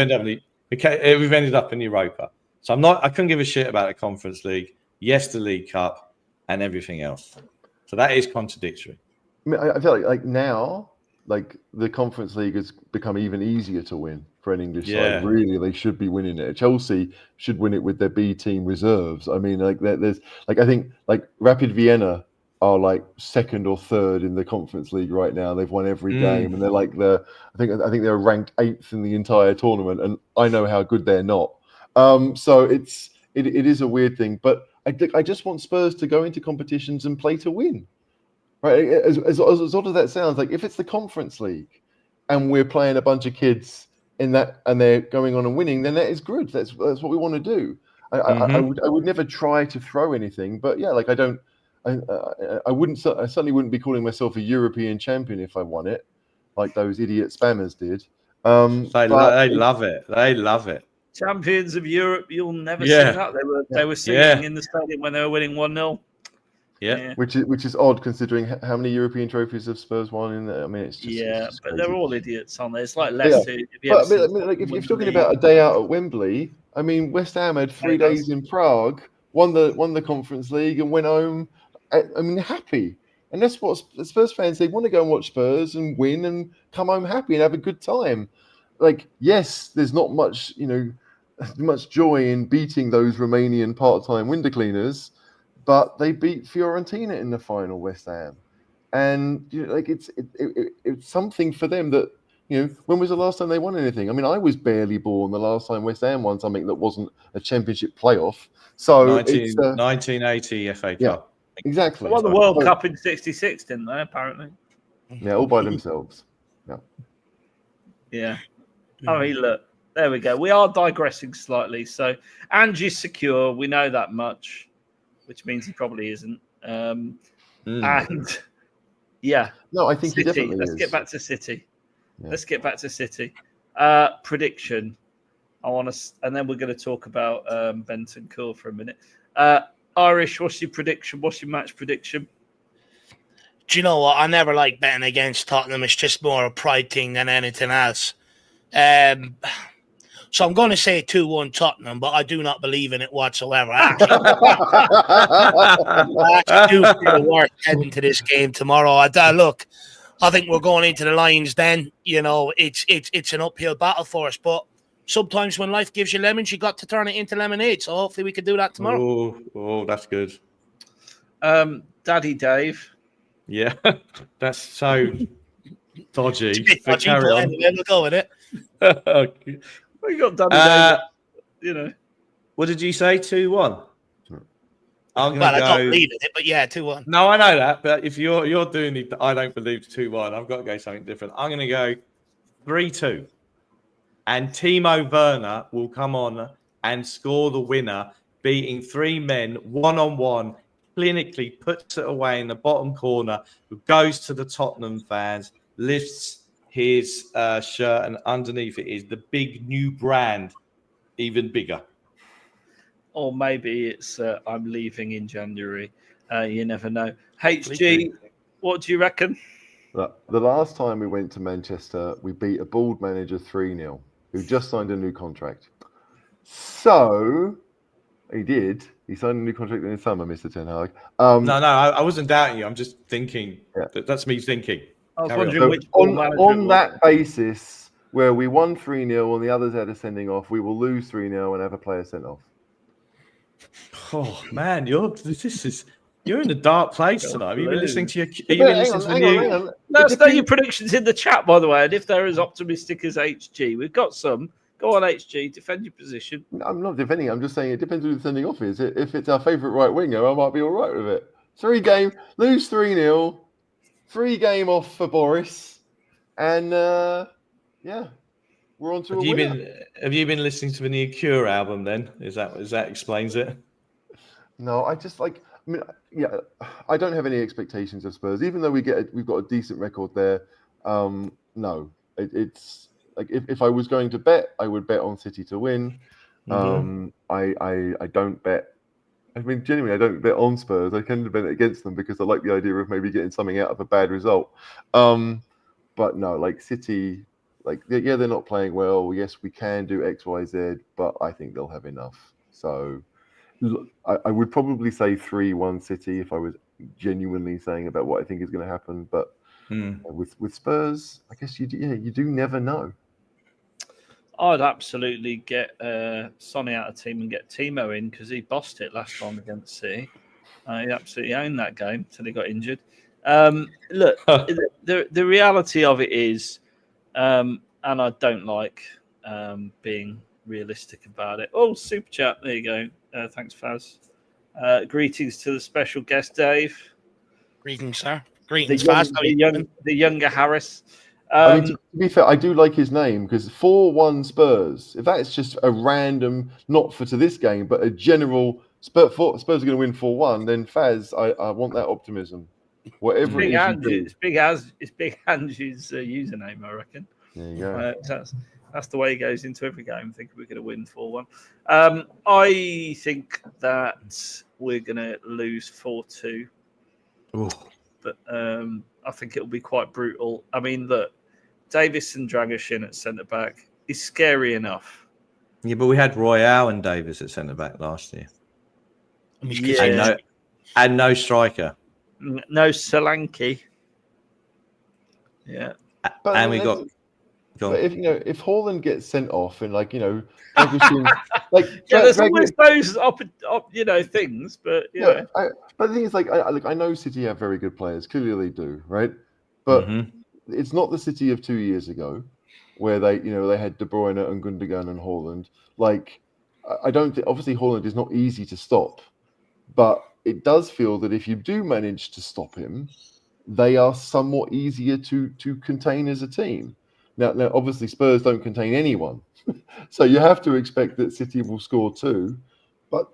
ended up in Europa. So I couldn't give a shit about the Conference League. Yes, the League Cup and everything else. So that is contradictory. I mean, I feel like now, like the Conference League has become even easier to win for an English side. Really, they should be winning it. Chelsea should win it with their B team reserves. I mean, like there's like I think like Rapid Vienna are like second or third in the Conference League right now. They've won every game, and they're like I think they're ranked 8th in the entire tournament. And I know how good they're not. So it is a weird thing, but I just want Spurs to go into competitions and play to win. Right, as odd as that sounds, like if it's the Conference League and we're playing a bunch of kids in that and they're going on and winning, then that is good. That's what we want to do. I would never try to throw anything, but yeah, like I certainly wouldn't be calling myself a European champion if I won it, like those idiot spammers did. They love it. They love it. Champions of Europe, you'll never see that. They were singing in the stadium when they were winning 1-0. Yeah, which is odd considering how many European trophies have Spurs won in there. I mean, it's just but they're all idiots on there. It's like Leicester. If you're talking about a day out at Wembley, I mean, West Ham had 3 days in Prague, won the Conference League, and went home. I mean, happy, and that's what Spurs fans, they want to go and watch Spurs and win and come home happy and have a good time. Like, yes, there's not much joy in beating those Romanian part-time window cleaners. But they beat Fiorentina in the final, West Ham, and it's something for them that when was the last time they won anything? I mean, I was barely born the last time West Ham won something that wasn't a championship playoff. So 1980 FA Cup. Yeah, exactly. They won the World Cup in '66, didn't they? Apparently. Yeah, all by themselves. Yeah. Yeah. I mean, look, there we go. We are digressing slightly. So Angie's secure. We know that much. Which means he probably isn't. And yeah. No, I think City. He definitely Let's is. get back to City. Yeah. Let's get back to City. Prediction. And then we're going to talk about Bentancur for a minute. Irish, what's your prediction? What's your match prediction? Do you know what? I never like betting against Tottenham. It's just more a pride thing than anything else. So I'm going to say 2-1 Tottenham, but I do not believe in it whatsoever. I actually do feel worse heading to this game tomorrow. Look, I think we're going into the Lions then. It's an uphill battle for us, but sometimes when life gives you lemons, you got to turn it into lemonade. So hopefully we can do that tomorrow. Oh, that's good. Daddy Dave. Yeah, that's so... dodgy. But Carry on. anyway, we'll go with it. We got Danny Davis, you know. What did you say? 2-1. I'm Well, gonna I go. don't believe in it, but yeah, 2-1. No, I know that, but if you're doing it, I don't believe 2-1. I've got to go something different. I'm gonna go 3-2, and Timo Werner will come on and score the winner, beating 3 men 1-on-1. Clinically puts it away in the bottom corner. Who goes to the Tottenham fans, lifts his shirt, and underneath it is the big new brand, even bigger. Or maybe it's I'm leaving in January. You never know. HG, what do you reckon? Look, the last time we went to Manchester, we beat a bald manager 3-0 who just signed a new contract. So he did. He signed a new contract in the summer, Mr. Ten Hag. No, I wasn't doubting you. I'm just thinking. Yeah. That's me thinking. I was Carry wondering So which ball manager it on was. that basis, where we won 3-0 and the others had a sending off, we will lose 3-0 and have a player sent off. Oh man, you're in a dark place tonight. Have you been listening to Hang on. Let us know your predictions in the chat, by the way, and if they're as optimistic as HG. We've got some. Go on, HG, defend your position. I'm not defending. I'm just saying it depends who the sending off is. If it's our favourite right winger, I might be all right with it. 3-game, lose 3-0, 3-game off for Boris, and yeah, we're on to a winner. Have you been listening to the new Cure album? Then is that explains it? No, I don't have any expectations of Spurs, even though we've got a decent record there. No, it's like if I was going to bet, I would bet on City to win. Mm-hmm. I don't bet. I mean, genuinely, I don't bet on Spurs. I tend to bet against them because I like the idea of maybe getting something out of a bad result. But no, like City, they're not playing well. Yes, we can do X, Y, Z, but I think they'll have enough. So I would probably say 3-1 City if I was genuinely saying about what I think is going to happen. But with Spurs, I guess you do never know. I'd absolutely get Sonny out of team and get Timo in because he bossed it last time against City. He absolutely owned that game until he got injured. Look, the reality of it is, and I don't like being realistic about it. Oh, super chat. There you go. Thanks, Faz. Greetings to the special guest, Dave. Greetings, sir. Greetings, Faz. The younger Harris. I mean, to be fair, I do like his name because 4-1 Spurs. If that's just a random, not for to this game, but a general Spurs are going to win 4-1, then Faz, I want that optimism. Whatever it is, it's Big Angie's username, I reckon. There you go. That's the way he goes into every game, thinking we're going to win 4-1. I think that we're going to lose 4-2. But I think it'll be quite brutal. I mean, look, Davis and Dragoshin at centre back is scary enough. Yeah, but we had Royale and Davis at centre back last year. Yeah. And no striker. No Solanke. Yeah. But and we got. But if Haaland gets sent off and Dragoshin, there's always those things, but but the thing is, I know City have very good players. Clearly, they do, right? But it's not the City of 2 years ago, where they had De Bruyne and Gundogan and Haaland. I don't think, obviously Haaland is not easy to stop, but it does feel that if you do manage to stop him, they are somewhat easier to contain as a team. Now, obviously, Spurs don't contain anyone, so you have to expect that City will score too. But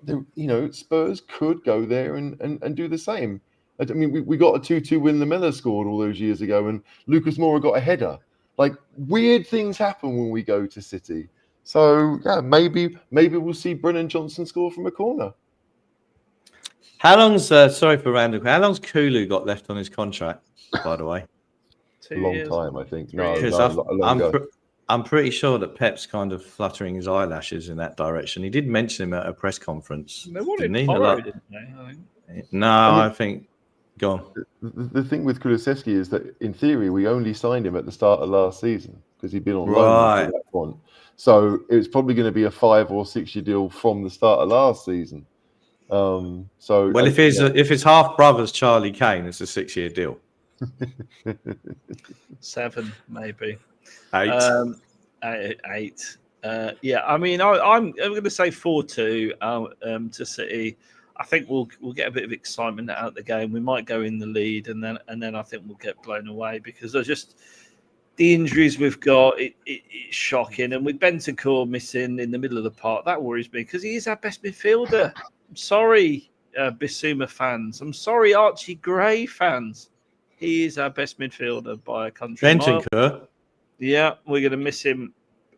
Spurs could go there and do the same. I mean, we got a 2-2 win. The Miller scored all those years ago, and Lucas Moura got a header. Weird things happen when we go to City. So yeah, maybe we'll see Brennan Johnson score from a corner. How long's sorry for random? How long's Kulu got left on his contract? By the way. A long time, I think. I'm pretty sure that Pep's kind of fluttering his eyelashes in that direction. He did mention him at a press conference. Didn't he? I think. Go on. The thing with Kulusevski is that, in theory, we only signed him at the start of last season because he'd been on loan at that point. So it's probably going to be a 5 or 6 year deal from the start of last season. If his half brother's Charlie Kane, it's a 6 year deal. 7, maybe. 8. 8. Yeah, I mean, I'm going to say 4-2 to City. I think we'll get a bit of excitement out of the game. We might go in the lead, and then I think we'll get blown away because the injuries we've got. It's shocking, and with Bentancur missing in the middle of the park, that worries me because he is our best midfielder. I'm sorry, Bissouma fans. I'm sorry, Archie Gray fans. He is our best midfielder by a country mile. Bentancur. Yeah, we're going to miss him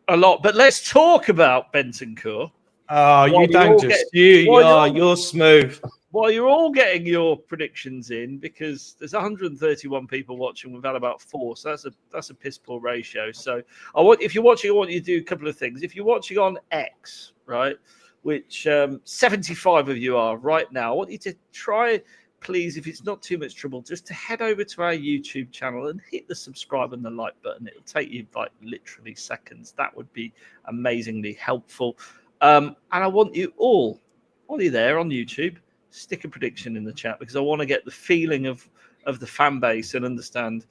a lot. But let's talk about Bentancur. Oh, you don't just you're smooth. While you're all getting your predictions in, because there's 131 people watching, we've had about 4, so that's a piss poor ratio. So if you're watching, I want you to do a couple of things. If you're watching on X, right, which 75 of you are right now, I want you to try, please, if it's not too much trouble, just to head over to our YouTube channel and hit the subscribe and the like button. It'll take you like literally seconds. That would be amazingly helpful. And I want you all, while you're there on YouTube, stick a prediction in the chat because I want to get the feeling of the fan base and understand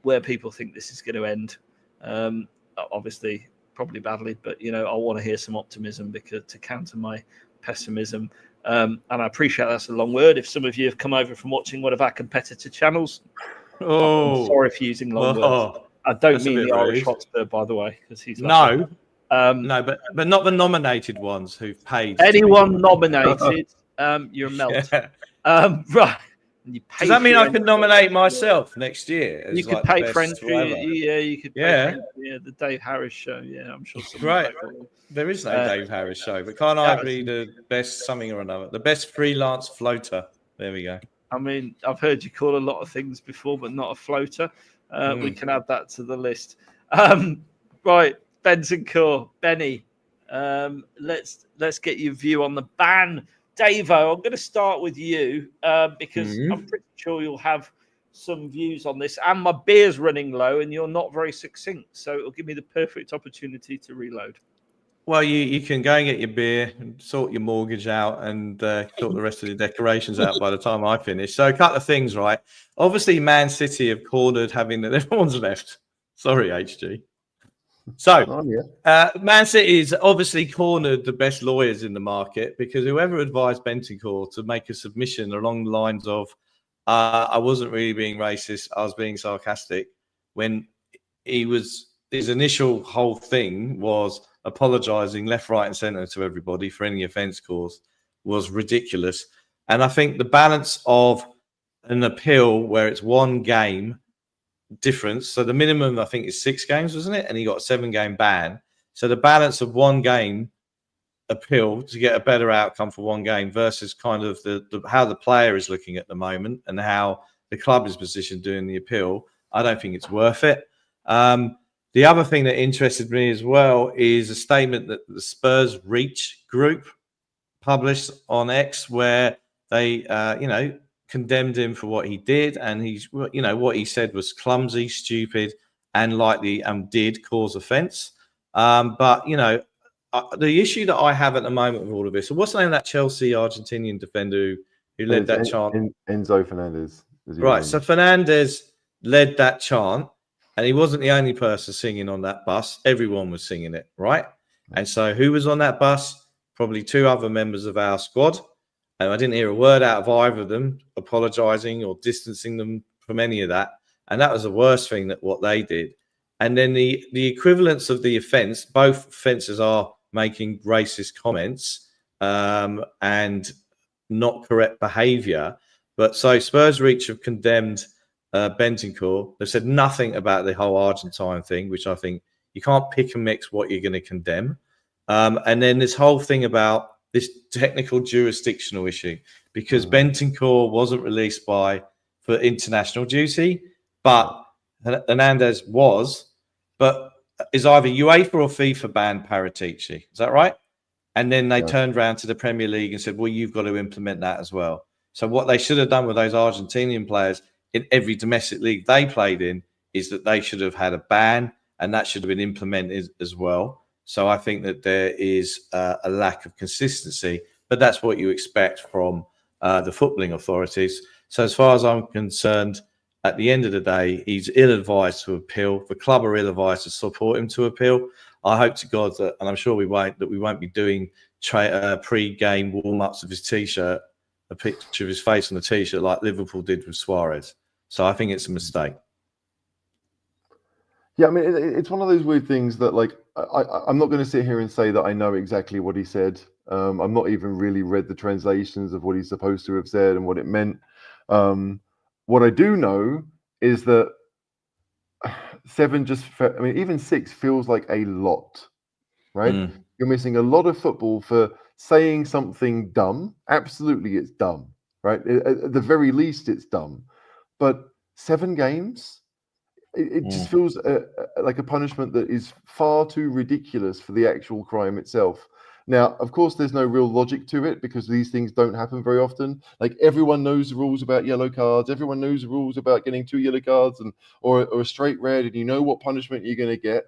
where people think this is going to end. Obviously, probably badly, but I want to hear some optimism because to counter my pessimism. And I appreciate that's a long word. If some of you have come over from watching one of our competitor channels, I'm sorry for using long words. I don't mean the Irish Hotspur, by the way, because he's like no, but not the nominated ones who've paid. Anyone nominated, you're a melt. Yeah. Right. Does that mean I can nominate myself next year? You could pay for entry. Yeah, you could pay for the Dave Harris show. Yeah, I'm sure. Right. There is no Dave Harris show, but can't I be the best something or another? The best freelance floater. There we go. I mean, I've heard you call a lot of things before, but not a floater. We can add that to the list. Right. Bentancur, Benny, let's get your view on the ban. DaveO, I'm going to start with you because I'm pretty sure you'll have some views on this. And my beer's running low, and you're not very succinct, so it'll give me the perfect opportunity to reload. Well, you can go and get your beer and sort your mortgage out and sort the rest of the decorations out by the time I finish. So a couple of things, right? Obviously, Man City have cornered having that everyone's left. Sorry, HG. So, Man City's obviously cornered the best lawyers in the market because whoever advised Bentancur to make a submission along the lines of, I wasn't really being racist, I was being sarcastic, when his initial whole thing was apologising left, right and centre to everybody for any offence caused was ridiculous. And I think the balance of an appeal where it's one game difference. So the minimum, I think, is 6 games, wasn't it? And he got a 7-game ban. So the balance of one game appeal to get a better outcome for one game versus kind of the how the player is looking at the moment and how the club is positioned doing the appeal, I don't think it's worth it. The other thing that interested me as well is a statement that the Spurs Reach group published on X where they, condemned him for what he did, and what he said was clumsy, stupid, and likely did cause offence. But the issue that I have at the moment with all of this, so what's the name of that Chelsea Argentinian defender who led that chant? Enzo Fernandez. Right, so Fernandez led that chant, and he wasn't the only person singing on that bus. Everyone was singing it, right? And so who was on that bus? Probably 2 other members of our squad. And I didn't hear a word out of either of them apologising or distancing them from any of that. And that was the worst thing that what they did. And then the equivalence of the offence, both offences are making racist comments and not correct behaviour. But so Spurs Reach have condemned Bentancur. They've said nothing about the whole Argentine thing, which I think you can't pick and mix what you're going to condemn. And then this whole thing about this technical jurisdictional issue, because Bentancur wasn't released for international duty, but Hernandez was, but is either UEFA or FIFA banned Paratici. Is that right? And then they turned around to the Premier League and said, well, you've got to implement that as well. So what they should have done with those Argentinian players in every domestic league they played in is that they should have had a ban, and that should have been implemented as well. So I think that there is a lack of consistency, but that's what you expect from the footballing authorities. So as far as I'm concerned, at the end of the day, he's ill-advised to appeal. The club are ill-advised to support him to appeal. I hope to God that, and I'm sure we won't be doing pre-game warm-ups of his T-shirt, a picture of his face on the T-shirt like Liverpool did with Suarez. So I think it's a mistake. Yeah, I mean, it's one of those weird things that, like, I'm not going to sit here and say that I know exactly what he said. I'm not even really read the translations of what he's supposed to have said and what it meant. What I do know is that 7 even 6 feels like a lot, right? You're missing a lot of football for saying something dumb. Absolutely, it's dumb, right? At the very least, it's dumb. But 7 games? It just feels like a punishment that is far too ridiculous for the actual crime itself. Now, of course, there's no real logic to it because these things don't happen very often. Like, everyone knows the rules about yellow cards. Everyone knows the rules about getting 2 yellow cards or a straight red, and you know what punishment you're going to get.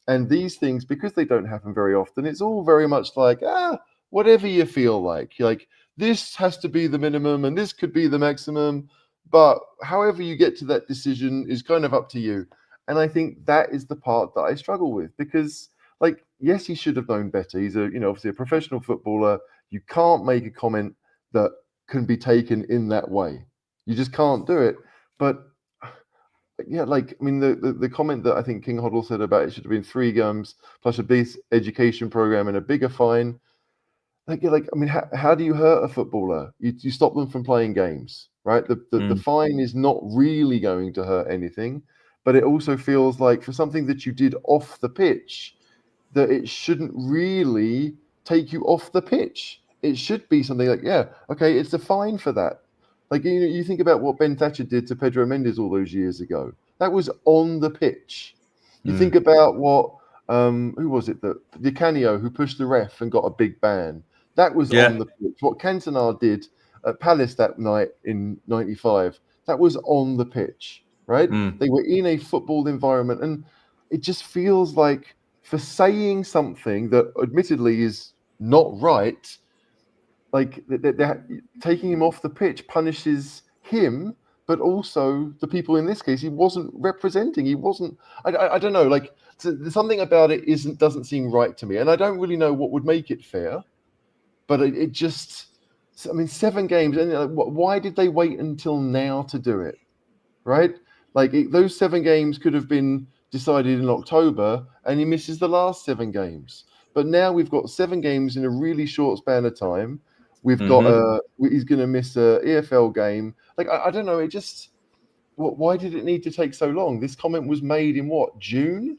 And these things, because they don't happen very often, it's all very much like, whatever you feel like. Like, this has to be the minimum and this could be the maximum. But however you get to that decision is kind of up to you. And I think that is the part that I struggle with because, like, yes, he should have known better. He's obviously a professional footballer. You can't make a comment that can be taken in that way. You just can't do it. But yeah, like, I mean, the comment that I think King Hoddle said about it should have been 3 games plus a base education program and a bigger fine. I mean, how do you hurt a footballer? You stop them from playing games, right? The fine is not really going to hurt anything, but it also feels like for something that you did off the pitch, that it shouldn't really take you off the pitch. It should be something like, yeah, okay, it's a fine for that. Like, you think about what Ben Thatcher did to Pedro Mendes all those years ago. That was on the pitch. You think about what, who was it? Di Canio, who pushed the ref and got a big ban. That was on the pitch. What Cantona did at Palace that night in '95, that was on the pitch, right? They were in a football environment. And it just feels like for saying something that admittedly is not right, like they're taking him off the pitch punishes him, but also the people in this case he wasn't representing. He wasn't. I don't know. Like, something about it doesn't seem right to me, and I don't really know what would make it fair. But it just, I mean, 7 games, and why did they wait until now to do it? Right? Like, those 7 games could have been decided in October, and he misses the last 7 games. But now we've got 7 games in a really short span of time. We've got he's going to miss a EFL game. Like, I don't know. It just, why did it need to take so long? This comment was made in what, June?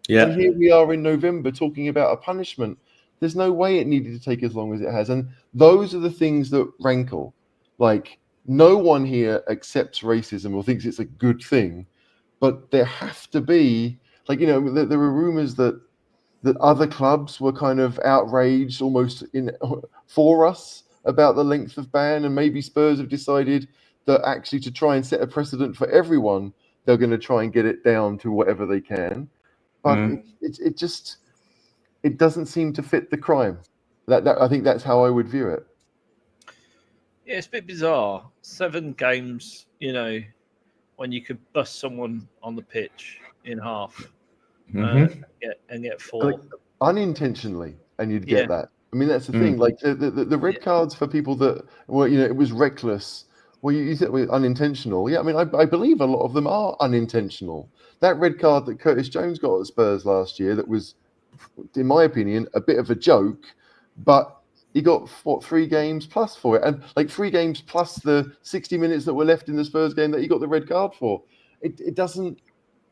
Yeah. And here we are in November talking about a punishment. There's no way it needed to take as long as it has. And those are the things that rankle. Like, no one here accepts racism or thinks it's a good thing. But there have to be, like, there were rumors that other clubs were kind of outraged almost for us about the length of ban. And maybe Spurs have decided that actually to try and set a precedent for everyone, they're going to try and get it down to whatever they can. But it doesn't seem to fit the crime. That I think that's how I would view it. Yeah, it's a bit bizarre. 7 games, when you could bust someone on the pitch in half and get 4. Like, unintentionally, and you'd get that. I mean, that's the thing. Like, the red cards for people that were, it was reckless. Well, you said it was unintentional. Yeah, I mean, I believe a lot of them are unintentional. That red card that Curtis Jones got at Spurs last year, that was, in my opinion, a bit of a joke, but he got 3 games plus for it, and like 3 games plus the 60 minutes that were left in the Spurs game that he got the red card for. It doesn't.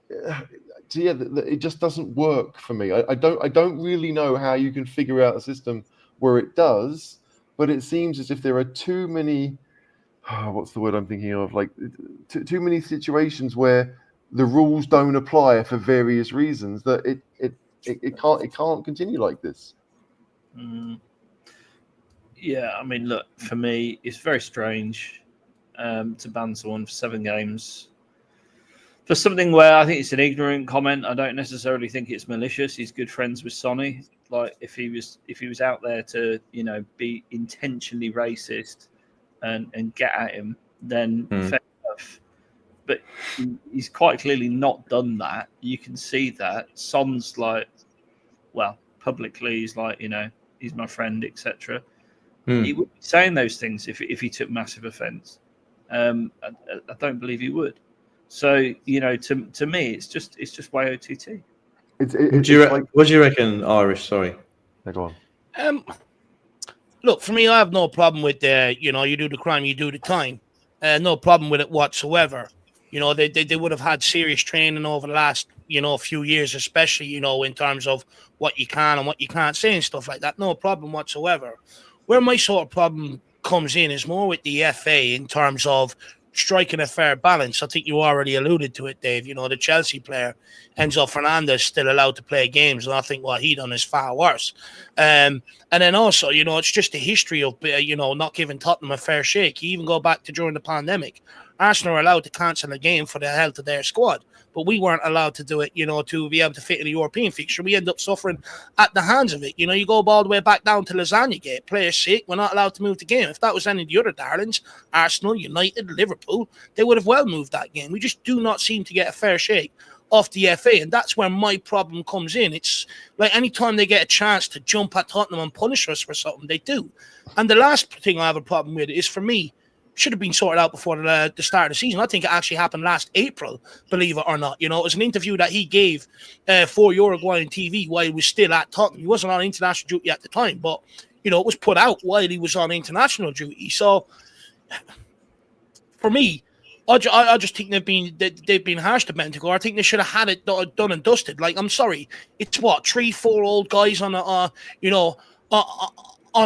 It just doesn't work for me. I don't really know how you can figure out a system where it does, but it seems as if there are too many. What's the word I'm thinking of? Like, too many situations where the rules don't apply for various reasons that it can't continue like this. Yeah, I mean, look, for me, it's very strange to ban someone for 7 games for something where I think it's an ignorant comment. I don't necessarily think it's malicious. He's good friends with Sonny. Like, if he was out there to be intentionally racist and get at him, then fair enough. but he's quite clearly not done that. You can see that. Son's like, well, publicly he's like, he's my friend, etc. He would be saying those things if he took massive offence. I don't believe he would. So to me, it's just YOTT. What do you reckon, Irish? Sorry, go on. Look, for me, I have no problem with you do the crime, you do the time. No problem with it whatsoever. They would have had serious training over the last few years, especially in terms of what you can and what you can't say and stuff like that. No problem whatsoever. Where my sort of problem comes in is more with the FA in terms of striking a fair balance. I think you already alluded to it, Dave. The Chelsea player, Enzo Fernandez, still allowed to play games, and I think what he done is far worse. And then also, it's just the history of, not giving Tottenham a fair shake. You even go back to during the pandemic. Arsenal are allowed to cancel a game for the health of their squad, but we weren't allowed to do it, to be able to fit in a European fixture. We end up suffering at the hands of it. You go all the way back down to Lasagna Gate. Players sick, we're not allowed to move the game. If that was any of the other darlings, Arsenal, United, Liverpool, they would have well moved that game. We just do not seem to get a fair shake off the FA, and that's where my problem comes in. It's like anytime they get a chance to jump at Tottenham and punish us for something, they do. And the last thing I have a problem with is, for me, should have been sorted out before the start of the season. I think it actually happened last April, believe it or not. It was an interview that he gave for Uruguayan TV while he was still at Tottenham. He wasn't on international duty at the time, but, it was put out while he was on international duty. So, for me, I just think they've been harsh to Bentancur. I think they should have had it done and dusted. Like, I'm sorry, it's 3-4 old guys on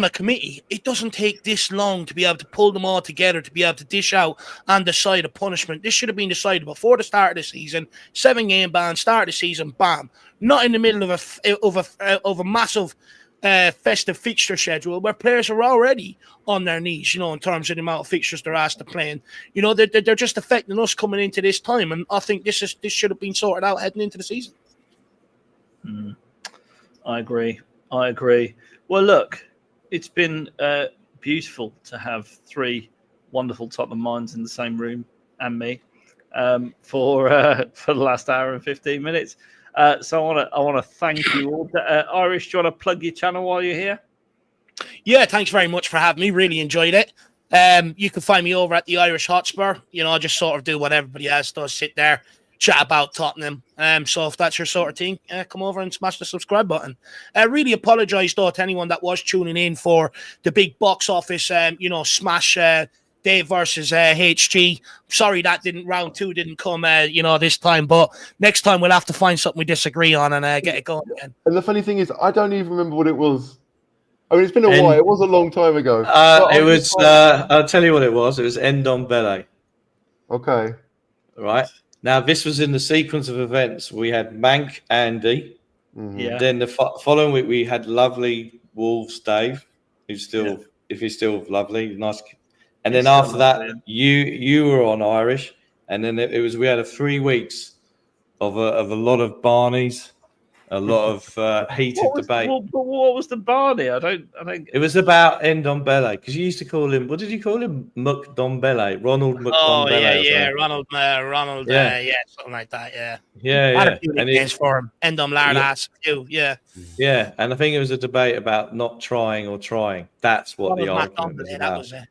a committee. It doesn't take this long to be able to pull them all together, to be able to dish out and decide a punishment. This should have been decided before the start of the season. 7-game ban, start of the season, bam. Not in the middle of a massive festive fixture schedule where players are already on their knees, in terms of the amount of fixtures they're asked to play in. They're just affecting us coming into this time, and I think this should have been sorted out heading into the season. I agree. Well, look, it's been beautiful to have 3 wonderful Tottenham minds in the same room, and me, for the last hour and 15 minutes. So I want to thank you all. Irish, do you want to plug your channel while you're here? Yeah, thanks very much for having me. Really enjoyed it. You can find me over at the Irish Hotspur. I just sort of do what everybody else does, sit there, chat about Tottenham. So if that's your sort of thing, come over and smash the subscribe button. I really apologise, though, to anyone that was tuning in for the big box office, smash Dave versus HG. Sorry that round 2 didn't come, this time. But next time we'll have to find something we disagree on and get it going again. And the funny thing is, I don't even remember what it was. I mean, it's been a while. It was a long time ago. It was. I'll tell you what it was. It was Ndombele. Okay. Right. Now, this was in the sequence of events. We had Mank Andy. Mm-hmm. Yeah. Then the following week we had lovely Wolves Dave, who's still, if he's still lovely, nice. And then after that, you were on Irish, and then we had 3 weeks of a lot of Barneys, a lot of heated debate. What was the Barney? I don't. It was about Ndombele, because you used to call him. What did you call him? Ronald McDombele. Oh yeah, Ronald, something like that. Yeah. Yeah. Had a few nicknames for him. Ndomlardas too. Yeah. Yeah, and I think it was a debate about not trying or trying. That's what the argument was about. That was it.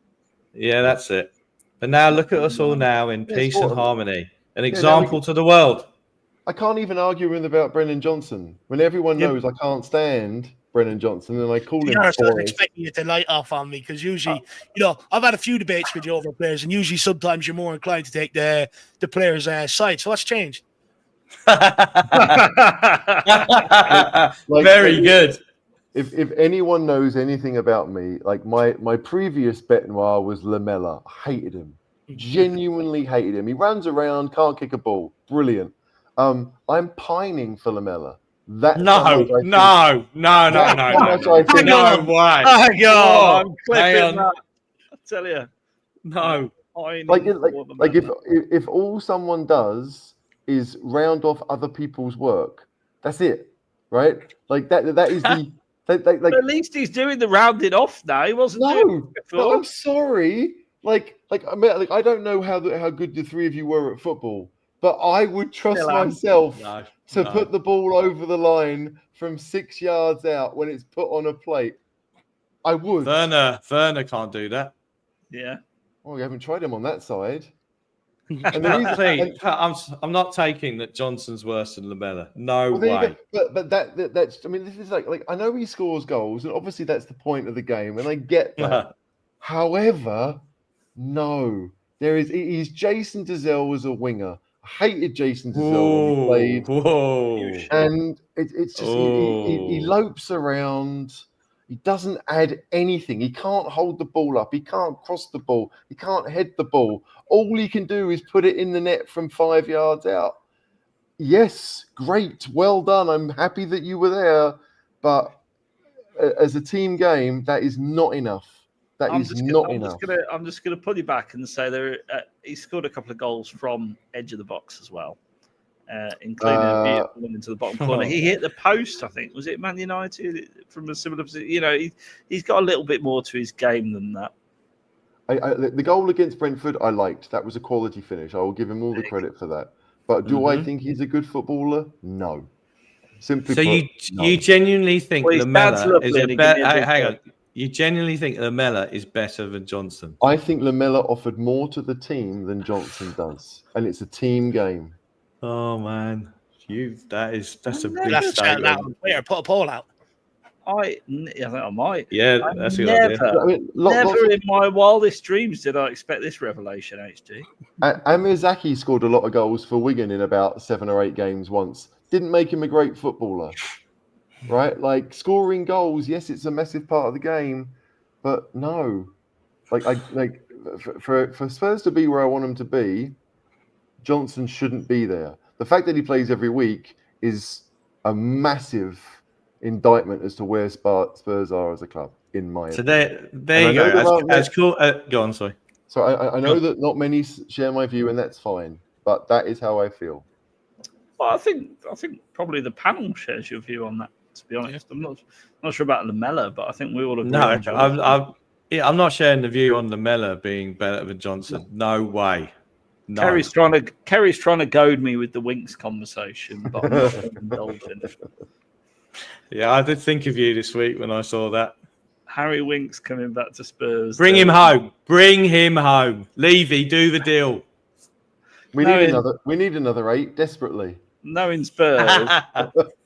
Yeah, that's it. But now look at us all now in peace and harmony. An example to the world. I can't even argue with about Brennan Johnson when everyone knows I can't stand Brennan Johnson, and I call him. I was expecting you to light off on me, because usually, I've had a few debates with you over players, and usually sometimes you're more inclined to take the player's side. So what's changed? Very good. If anyone knows anything about me, like my previous bet noir was Lamella. I hated him. Genuinely hated him. He runs around, can't kick a ball. Brilliant. I'm pining for Lamella. No way. Hang on. I'm clipping that. I tell you. No. Like if all someone does is round off other people's work, that's it, right? Like that is the. Like, at least he's doing the rounding off now. He wasn't doing it before. No, I'm sorry. I mean, I don't know how good the three of you were at football, but I would trust Still am. myself to No. put the ball over the line from 6 yards out when it's put on a plate. I would. Werner can't do that. Yeah. Oh, we haven't tried him on that side. And the reason, I'm not taking that Johnson's worse than Lamella. No way. But that's. I mean, this is like I know he scores goals, and obviously that's the point of the game, and I get that. However, no, he's Jason Dezelle as a winger. I hated Jason Dezelle when he played. Whoa. And it's just he lopes around. He doesn't add anything. He can't hold the ball up. He can't cross the ball. He can't head the ball. All he can do is put it in the net from 5 yards out. Yes, great. Well done. I'm happy that you were there. But as a team game, that is not enough. I'm just going to pull you back and say he scored a couple of goals from edge of the box as well. Including a beautiful one into the bottom corner. He hit the post, I think. Was it Man United from a similar position? You know, he's got a little bit more to his game than that. The goal against Brentford, I liked. That was a quality finish. I will give him all the credit for that. But do I think he's a good footballer? No. Simply so put, no. You genuinely think Lamella is a better? Hang on. You genuinely think Lamella is better than Johnson? I think Lamella offered more to the team than Johnson does, and it's a team game. Oh man, that's a big statement. Put a poll out. I think I might. Yeah, that's a good idea. Never in my wildest dreams did I expect this revelation, HG. Amizaki scored a lot of goals for Wigan in about 7 or 8 games once. Didn't make him a great footballer, right? Like scoring goals, yes, it's a massive part of the game, but no, for Spurs to be where I want them to be, Johnson shouldn't be there. The fact that he plays every week is a massive indictment as to where Spurs are as a club, in my opinion. So there you go. That's cool. Go on, sorry. So I know that not many share my view, and that's fine. But that is how I feel. Well, I think probably the panel shares your view on that. To be honest, I'm not sure about Lamella, but I think we all agree. No, I'm not sharing the view on Lamella being better than Johnson. No way. No. Kerry's trying to goad me with the Winks conversation, but I'm not indulging. Yeah, I did think of you this week when I saw that. Harry Winks coming back to Spurs. Bring him home. Bring him home. Levy, do the deal. We need another 8 desperately. Knowing Spurs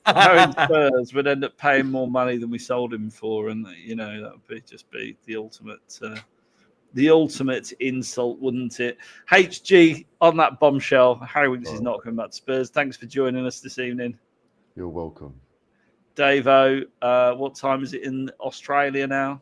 would end up paying more money than we sold him for, and that would just be the ultimate insult, wouldn't it? HG, on that bombshell, Harry Winks is not coming back to Spurs. Thanks for joining us this evening. You're welcome. DaveO, what time is it in Australia now?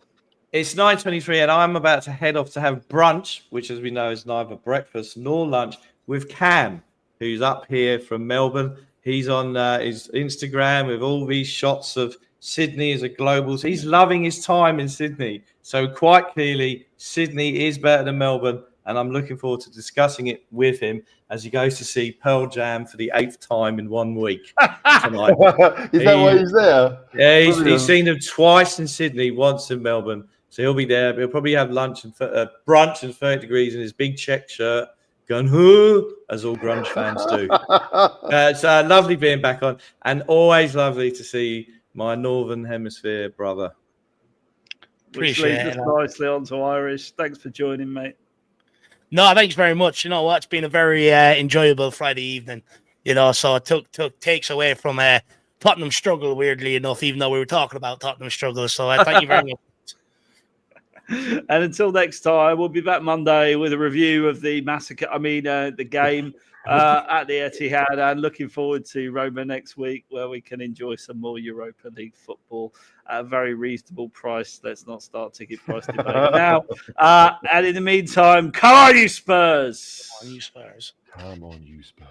It's 9:23, and I'm about to head off to have brunch, which, as we know, is neither breakfast nor lunch, with Cam, who's up here from Melbourne. He's on his Instagram with all these shots of Sydney as a global. So he's loving his time in Sydney. So quite clearly, Sydney is better than Melbourne, and I'm looking forward to discussing it with him as he goes to see Pearl Jam for the 8th time in 1 week tonight. Is that why he's there? Yeah, he's seen them twice in Sydney, once in Melbourne. So he'll be there. He'll probably have lunch and brunch and 30 degrees in his big check shirt, going, "Whoo," as all grunge fans do. It's lovely being back on, and always lovely to see my Northern Hemisphere brother. Which leads us nicely onto Irish. Thanks for joining, mate. No, thanks very much. You know what? It's been a very enjoyable Friday evening. So it takes away from Tottenham struggle, weirdly enough, even though we were talking about Tottenham struggle. So thank you very much. And until next time, we'll be back Monday with a review of the massacre. The game at the Etihad, and looking forward to Roma next week, where we can enjoy some more Europa League football at a very reasonable price. Let's not start ticket price debate now. And in the meantime, come on, you Spurs! Come on, you Spurs! Come on, you Spurs!